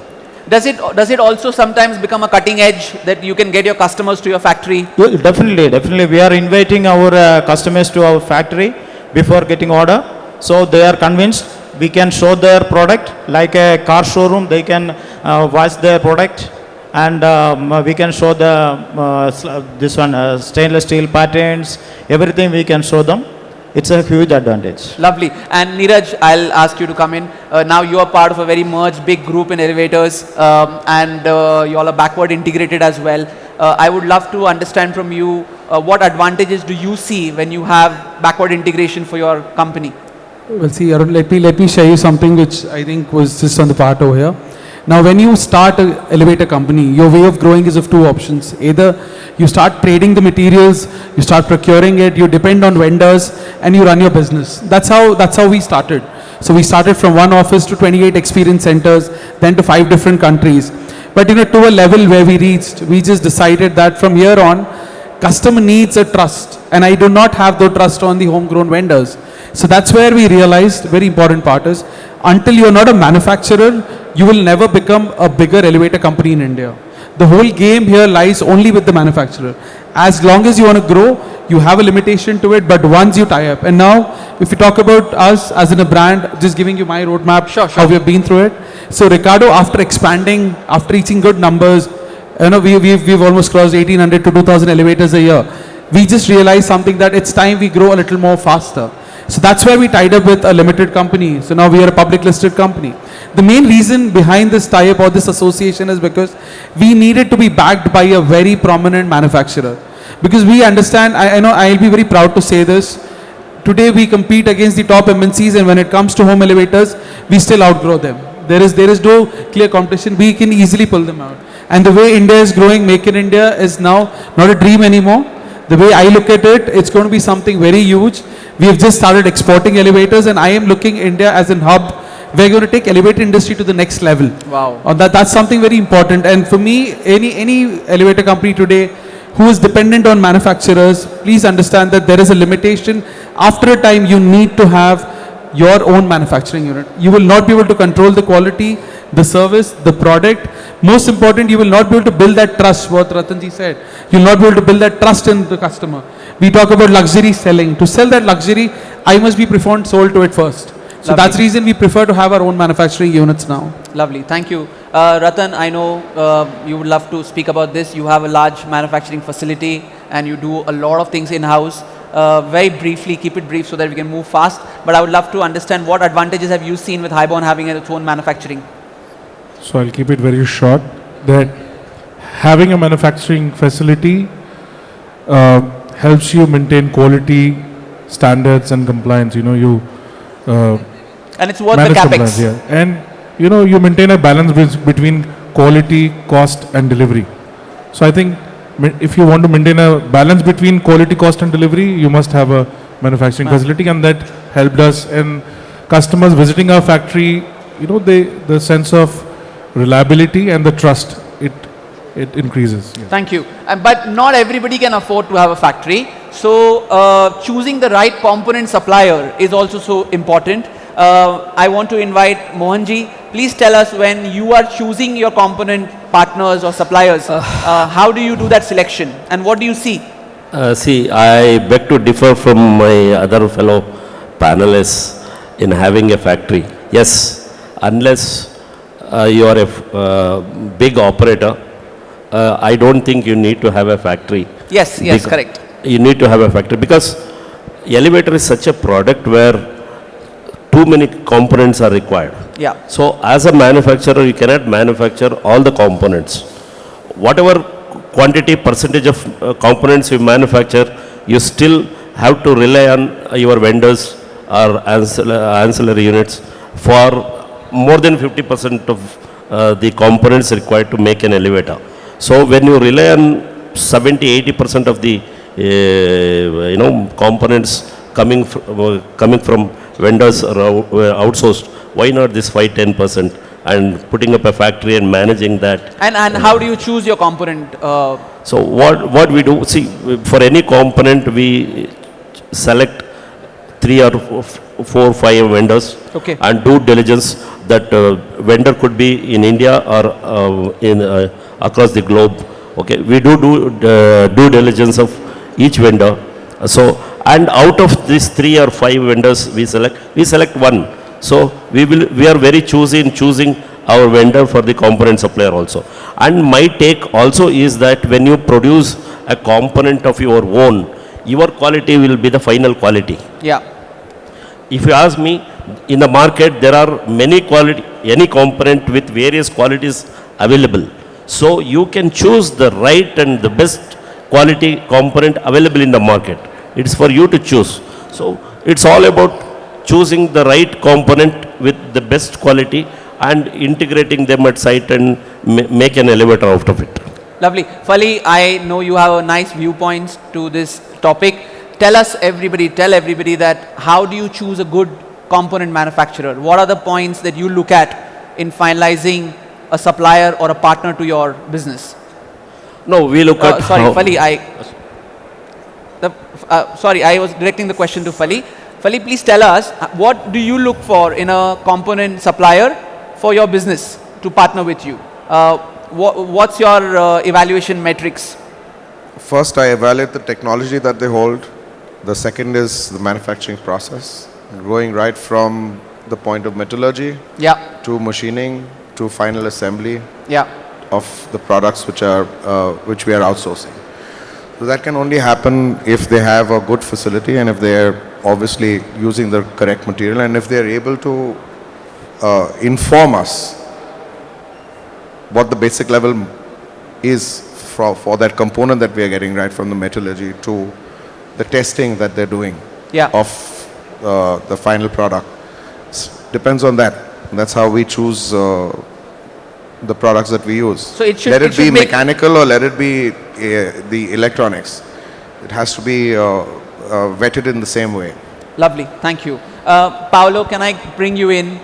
Does it also sometimes become a cutting edge that you can get your customers to your factory? Definitely. We are inviting our customers to our factory before getting order. So they are convinced. We can show their product like a car showroom. They can watch their product, and we can show the stainless steel patterns. Everything we can show them. It's a huge advantage. Lovely. And Neeraj, I'll ask you to come in. Now you are part of a very merged big group in elevators, and you all are backward integrated as well. I would love to understand from you what advantages do you see when you have backward integration for your company? Well, see, Arun, let me share you something which I think was just on the part over here. Now, when you start an elevator company, your way of growing is of two options. Either you start trading the materials, you start procuring it, you depend on vendors, and you run your business. That's how we started. So we started from one office to 28 experience centers, then to 5 different countries. But to a level where we reached, we just decided that from here on, customer needs a trust, and I do not have the trust on the homegrown vendors. So that's where we realized, very important part is, until you are not a manufacturer, you will never become a bigger elevator company in India. The whole game here lies only with the manufacturer. As long as you want to grow, you have a limitation to it, but once you tie up. And now, if you talk about us as in a brand, just giving you my roadmap, how we have been through it. So Ricardo, after expanding, after reaching good numbers, we've almost crossed 1,800 to 2,000 elevators a year. We just realized something, that it's time we grow a little more faster. So that's where we tied up with a limited company. So now we are a public listed company. The main reason behind this tie-up or this association is because we needed to be backed by a very prominent manufacturer. Because we understand, I know I'll be very proud to say this, today we compete against the top MNCs, and when it comes to home elevators, we still outgrow them. There is no clear competition. We can easily pull them out. And the way India is growing, Make in India is now not a dream anymore. The way I look at it, it's going to be something very huge. We have just started exporting elevators, and I am looking India as an hub. We're going to take elevator industry to the next level. Wow. That's something very important. And for me, any elevator company today who is dependent on manufacturers, please understand that there is a limitation. After a time, you need to have your own manufacturing unit. You will not be able to control the quality, the service, the product. Most important, you will not be able to build that trust, what Ratanji said. You will not be able to build that trust in the customer. We talk about luxury selling. To sell that luxury, I must be preferred sold to it first. So that's the reason we prefer to have our own manufacturing units now. Lovely, thank you. Ratan, I know you would love to speak about this. You have a large manufacturing facility and you do a lot of things in-house. Very briefly, keep it brief so that we can move fast. But I would love to understand, what advantages have you seen with Highborn having its own manufacturing? So I'll keep it very short, that having a manufacturing facility helps you maintain quality, standards and compliance. And it's worth the manage capex. compliance, yeah. And you maintain a balance between quality, cost and delivery. So I think if you want to maintain a balance between quality, cost and delivery, you must have a manufacturing facility, and that helped us. And customers visiting our factory, the sense of reliability and the trust, it increases. Yeah. Thank you. But not everybody can afford to have a factory. So choosing the right component supplier is also so important. I want to invite Mohanji. Please tell us, when you are choosing your component partners or suppliers, how do you do that selection and what do you see? See, I beg to differ from my other fellow panelists in having a factory. Yes, unless you are a big operator, I don't think you need to have a factory. Yes, correct. You need to have a factory because elevator is such a product where too many components are required. Yeah. So as a manufacturer, you cannot manufacture all the components. Whatever quantity, percentage of components you manufacture, you still have to rely on your vendors or ancillary units for more than 50% of the components required to make an elevator. So when you rely on 70-80% of the components coming from vendors or outsourced, why not this 5-10% and putting up a factory and managing that? And how do you choose your component? So what we do, see, for any component we select 3 or 4 or 5 vendors, okay, and do diligence. That vendor could be in India or across the globe. Okay, we do due diligence of each vendor. So, and out of these 3 or 5 vendors we select one. So we are very choosy in choosing our vendor for the component supplier also. And my take also is that when you produce a component of your own, your quality will be the final quality. Yeah. If you ask me, in the market there are any component with various qualities available. So you can choose the right and the best quality component available in the market. It's for you to choose. So it's all about choosing the right component with the best quality and integrating them at site and make an elevator out of it. Lovely. Fali, I know you have a nice viewpoints to this topic. Tell everybody that how do you choose a good component manufacturer? What are the points that you look at in finalizing a supplier or a partner to your business? No, we look at sorry, how- Fali, sorry, I was directing the question to Fali. Fali, please tell us, what do you look for in a component supplier for your business to partner with you? What's your evaluation metrics? First, I evaluate the technology that they hold. The second is the manufacturing process, going right from the point of metallurgy Yeah, to machining to final assembly yeah, of the products which we are outsourcing. So that can only happen if they have a good facility and if they are obviously using the correct material and if they are able to inform us what the basic level is for that component that we are getting right from the metallurgy to the testing that they're doing yeah. of the final product. Depends on that. That's how we choose the products that we use. So it should- let it it, should be make- mechanical or let it be the electronics. It has to be vetted in the same way. Lovely, thank you. Paolo, can I bring you in?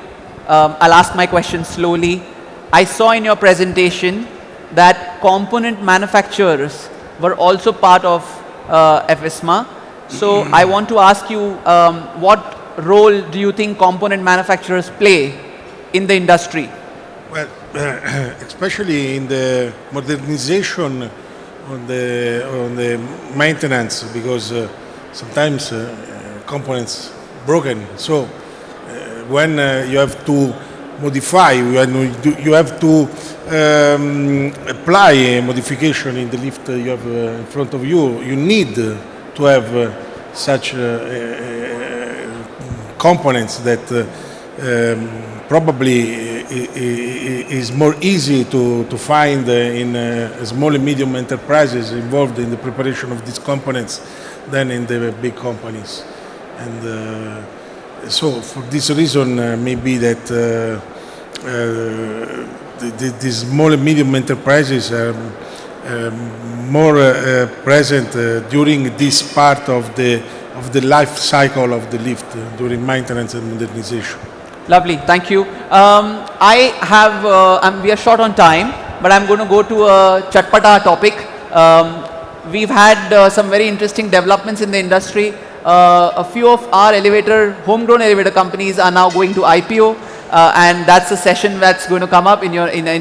I'll ask my question slowly. I saw in your presentation that component manufacturers were also part of FSMA. So I want to ask you, what role do you think component manufacturers play in the industry? Well, especially in the modernization on the maintenance, because sometimes components broken. So when you have to modify, when you have to apply a modification in the lift you have in front of you, you need to have such components that probably is more easy to find in small and medium enterprises involved in the preparation of these components than in the big companies. And so for this reason, maybe that the small and medium enterprises are more present during this part of the life cycle of the lift, during maintenance and modernization. Lovely, thank you. I have, we are short on time, but I'm going to go to a chatpata topic. We've had some very interesting developments in the industry. A few of our homegrown elevator companies are now going to IPO, and that's a session that's going to come up in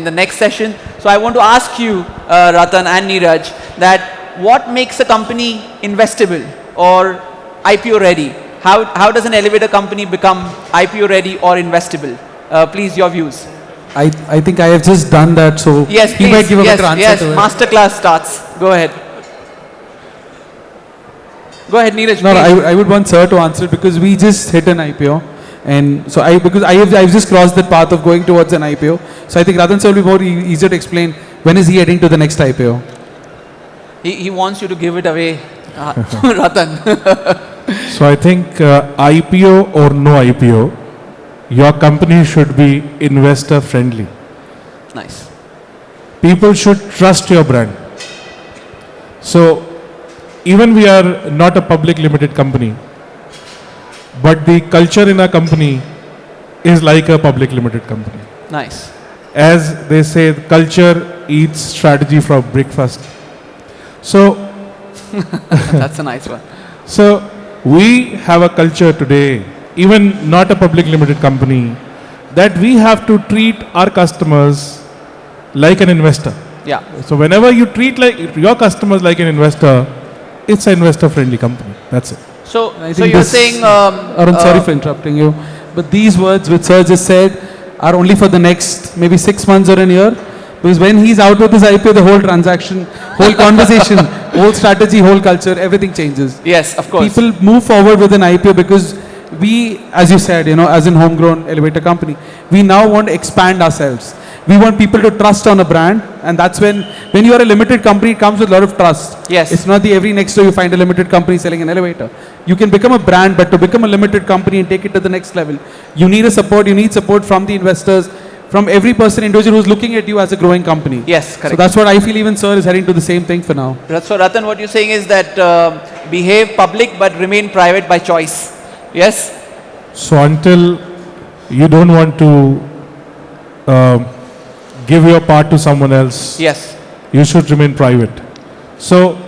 the next session. So I want to ask you, Ratan and Neeraj, that what makes a company investable or IPO ready? How does an elevator company become IPO ready or investable? Please, your views. I think I have just done that, so Yes, he please. might give a Yes, better answer yes. to it. Masterclass starts. Go ahead. Go ahead, Neeraj. No, please. I would want sir to answer it because we just hit an IPO, and so I've just crossed that path of going towards an IPO. So I think Ratan sir will be more easier to explain when is he heading to the next IPO. He wants you to give it away, Ratan. So I think IPO or no IPO, your company should be investor friendly. Nice. People should trust your brand. So even we are not a public limited company, but the culture in our company is like a public limited company. Nice. As they say, culture eats strategy for breakfast. So, That's a nice one. so we have a culture today, even not a public limited company, that we have to treat our customers like an investor. Yeah. So whenever you treat like your customers like an investor, it's an investor friendly company. That's it. So, I so think you're this- saying, Arun, sorry for interrupting you, but these words which sir just said are only for the next maybe 6 months or a year, because when he's out with his IPO, the whole transaction, whole conversation, whole strategy, whole culture, everything changes. yes, of course. People move forward with an IPO because we, as you said, as in homegrown elevator company, we now want to expand ourselves. We want people to trust on a brand, and that's when you are a limited company, it comes with a lot of trust. Yes. It's not the every next door you find a limited company selling an elevator. You can become a brand, but to become a limited company and take it to the next level, you need you need support from the investors, from every person, individual who's looking at you as a growing company. Yes, correct. So that's what I feel even sir is heading to the same thing for now. So Ratan, what you're saying is that behave public but remain private by choice. Yes? So until you don't want to give your part to someone else, Yes. you should remain private. So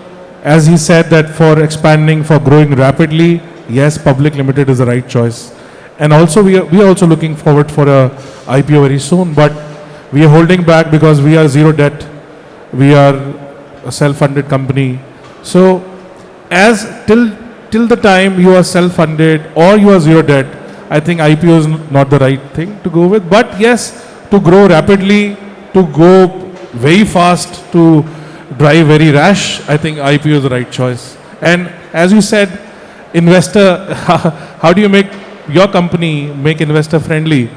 as he said that for expanding, for growing rapidly, yes, public limited is the right choice. And also we are also looking forward for a IPO very soon, but we are holding back because we are zero debt. We are a self-funded company. So as till the time you are self-funded or you are zero debt, I think IPO is not the right thing to go with. But yes, to grow rapidly, to go very fast, to drive very rash, I think IPO is the right choice. And as you said, investor, how do you make your company make investor friendly?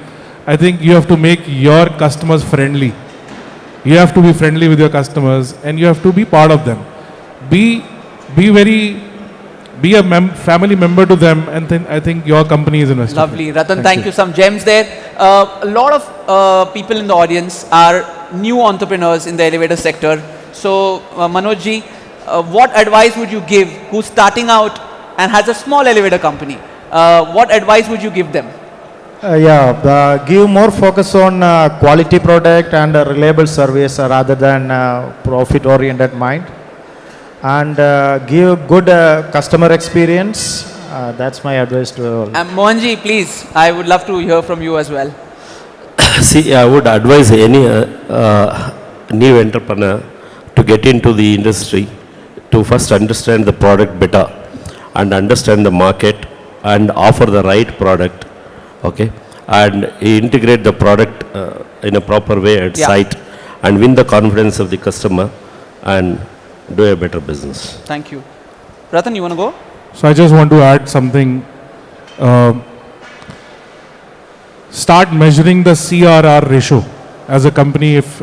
I think you have to make your customers friendly. You have to be friendly with your customers and you have to be part of them. Be a family member to them, and then I think your company is investor Lovely. friendly. Ratan, thank you. Some gems there. A lot of people in the audience are new entrepreneurs in the elevator sector. So, Manoj ji, what advice would you give who's starting out and has a small elevator company? What advice would you give them? Give more focus on quality product and reliable service rather than profit-oriented mind. And give good customer experience. That's my advice to all. Mohanji, please, I would love to hear from you as well. See, I would advise any new entrepreneur to get into the industry to first understand the product better and understand the market and offer the right product, okay, and integrate the product in a proper way at site and win the confidence of the customer and do a better business. Thank you. Ratan, you want to go? So I just want to add something. Start measuring the CRR ratio as a company. If,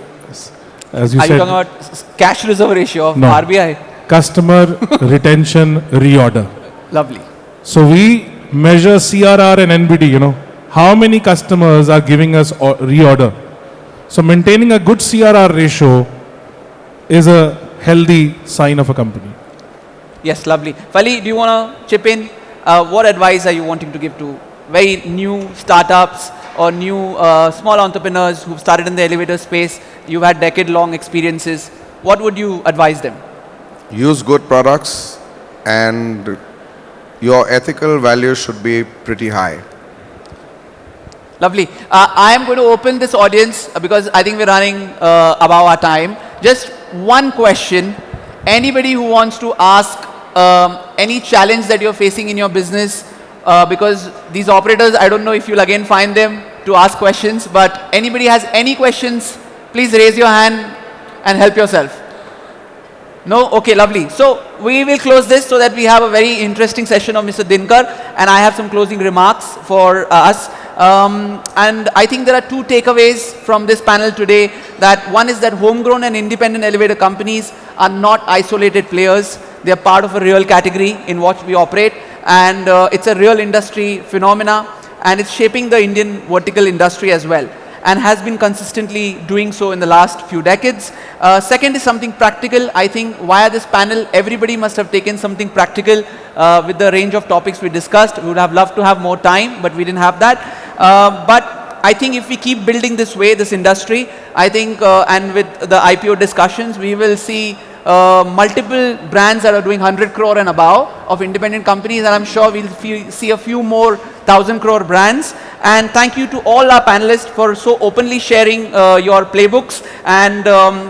as you Are said, you talking about cash reserve ratio of No. RBI? customer retention reorder. Lovely. So we measure CRR and NBD. You know how many customers are giving us reorder. So maintaining a good CRR ratio is a healthy sign of a company. Yes, lovely. Fali, do you want to chip in? What advice are you wanting to give to very new startups or new small entrepreneurs who've started in the elevator space? You've had decade-long experiences. What would you advise them? Use good products and your ethical values should be pretty high. Lovely. I am going to open this audience because I think we're running above our time. Just one question. Anybody who wants to ask any challenge that you're facing in your business, because these operators, I don't know if you'll again find them to ask questions, but anybody has any questions, please raise your hand and help yourself. No? Okay, lovely. So we will close this so that we have a very interesting session of Mr. Dinkar, and I have some closing remarks for us. And I think there are two takeaways from this panel today. That one is that homegrown and independent elevator companies are not isolated players. They are part of a real category in what we operate, and it's a real industry phenomena, and it's shaping the Indian vertical industry as well, and has been consistently doing so in the last few decades. Second is something practical. I think via this panel, everybody must have taken something practical with the range of topics we discussed. We would have loved to have more time, but we didn't have that. But I think if we keep building this way, this industry, I think, and with the IPO discussions, we will see multiple brands that are doing 100 crore and above of independent companies, and I'm sure we'll see a few more 1,000 crore brands. And thank you to all our panelists for so openly sharing your playbooks, and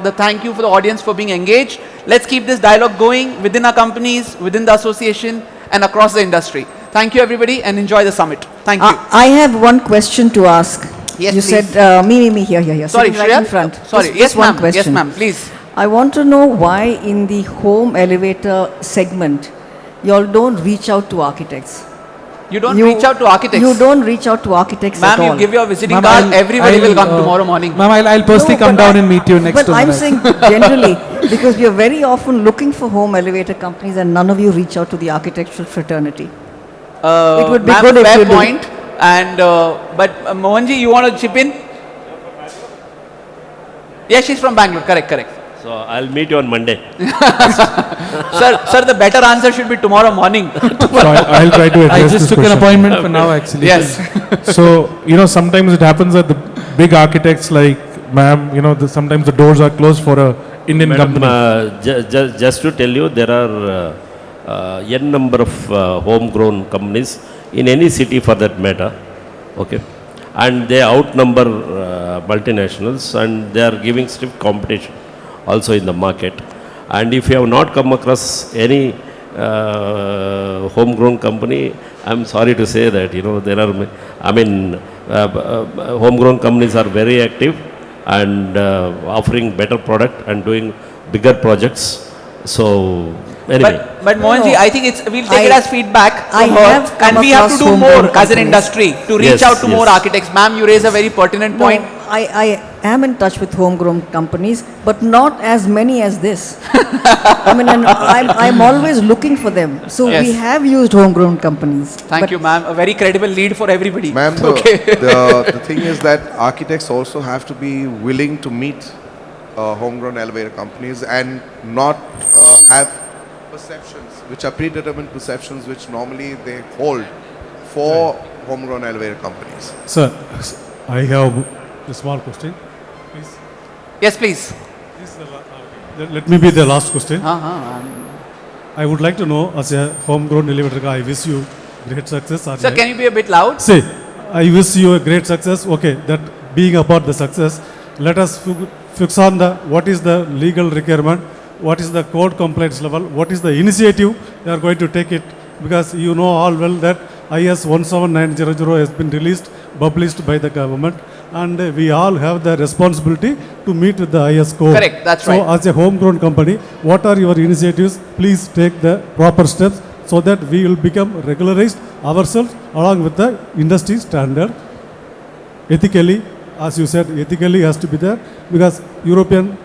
the thank you for the audience for being engaged. Let's keep this dialogue going within our companies, within the association, and across the industry. Thank you everybody, and enjoy the summit. Thank you. I have one question to ask. Yes, you please. said me here. Sorry, sitting right Shreya? in front. Sorry, Just yes one ma'am, question. yes ma'am, please. I want to know why in the home elevator segment, you all don't reach out to architects. You don't reach out to architects. You don't reach out to architects at Ma'am, all. you give your visiting Ma'am, card, I'll- everybody will I'll, come tomorrow morning. Ma'am, I'll personally No, come but down I- and meet you next But to I'm Manoj. saying generally, because we are very often looking for home elevator companies and none of you reach out to the architectural fraternity. It would be Ma'am, good if fair you do. point. And, but Mohanji, you want to chip in? Yeah, she's from Bangalore. Correct, correct. So I'll meet you on Monday. Sir, the better answer should be tomorrow morning. So I'll try to address I this just took an question. appointment for now, actually. Yes. So, sometimes it happens that the big architects like, ma'am, sometimes the doors are closed for a Indian Madam, company. just to tell you, there are n number of homegrown companies in any city for that matter, okay, and they outnumber multinationals, and they are giving stiff competition also in the market. And if you have not come across any homegrown company, I'm sorry to say that, there are, homegrown companies are very active and offering better product and doing bigger projects. So, anyway. But Mohanji, No. I think we'll take it as feedback I from her, have come and we have to across do homegrown more as an companies. industry to reach Yes, out to more yes. architects. Ma'am, you raise a very pertinent No, point. I am in touch with homegrown companies, but not as many as this. and I'm always looking for them. So we Yes. have used homegrown companies. Thank but you, ma'am. A very credible lead for everybody. Ma'am, the thing is that architects also have to be willing to meet homegrown elevator companies and not have perceptions which are predetermined perceptions which normally they hold for homegrown elevator companies. Sir, I have a small question. Yes, please. Let me be the last question. I would like to know, as a homegrown elevator guy, I wish you great success. Sir, can you be a bit loud? Say, I wish you a great success. Okay, that being about the success, let us fix on what is the legal requirement, what is the code compliance level, what is the initiative you are going to take it, because you know all well that IS 17900 has been released, published by the government, and we all have the responsibility to meet with the IS code. Correct, that's so right. as a homegrown company, what are your initiatives? Please take the proper steps so that we will become regularized ourselves along with the industry standard. Ethically, as you said, ethically has to be there, because European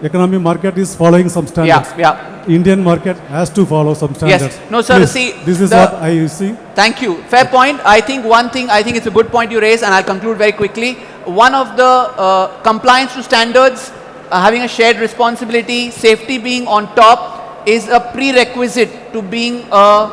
economy market is following some standards. Yeah. Indian market has to follow some standards. Yes. No, sir, Please, see, this is what I see. Thank you. Fair point. I think it's a good point you raise, and I'll conclude very quickly. One of the compliance to standards, having a shared responsibility, safety being on top, is a prerequisite to being a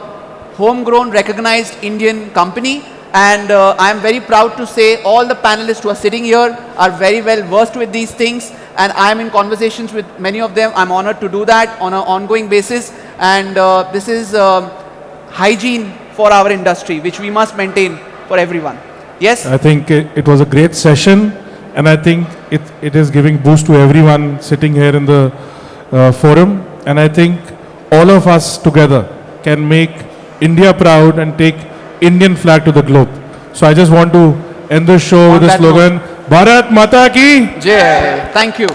homegrown recognized Indian company. And I am very proud to say all the panelists who are sitting here are very well versed with these things, and I am in conversations with many of them. I'm honored to do that on an ongoing basis, and this is hygiene for our industry, which we must maintain for everyone. Yes? I think it was a great session, and I think it is giving boost to everyone sitting here in the forum, and I think all of us together can make India proud and take Indian flag to the globe. So I just want to end the show with the that slogan, Bharat Mata Ki. Jai. Thank you.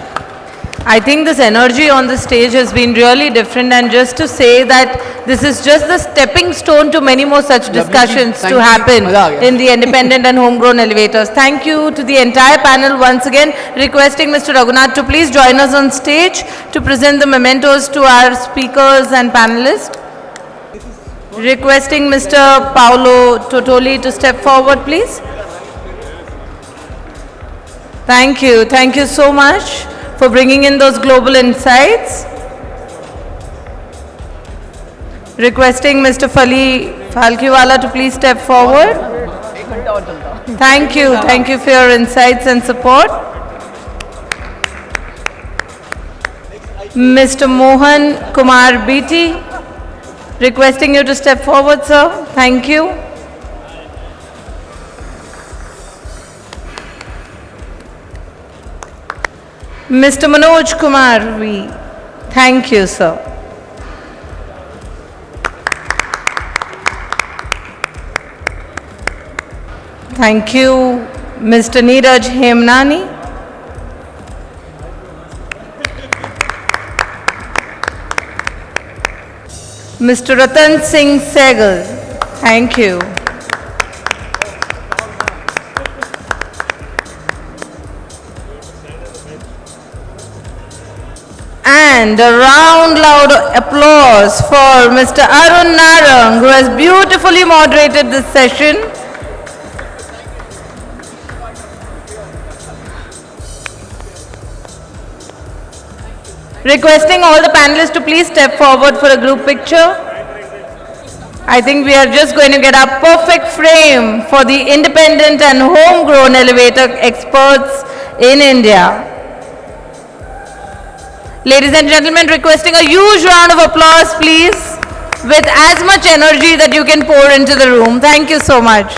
I think this energy on the stage has been really different, and just to say that this is just the stepping stone to many more such discussions Thank to you. happen Maza aa gaya. in the independent and homegrown elevators. Thank you to the entire panel once again, requesting Mr. Raghunath to please join us on stage to present the mementos to our speakers and panelists. Requesting Mr. Paolo Totoli to step forward, please. Thank you so much for bringing in those global insights. Requesting Mr. Falkiwala to please step forward. Thank you for your insights and support. Mr. Mohan Kumar BT, requesting you to step forward, sir. Thank you. Mr. Manoj Kumar V, thank you, sir. Thank you, Mr. Neeraj Hemnani. Mr. Ratan Singh Sehgal, thank you. And a round loud applause for Mr. Arun Narang, who has beautifully moderated this session. Requesting all the panelists to please step forward for a group picture. I think we are just going to get a perfect frame for the independent and homegrown elevator experts in India. Ladies and gentlemen, requesting a huge round of applause, please, with as much energy that you can pour into the room. Thank you so much.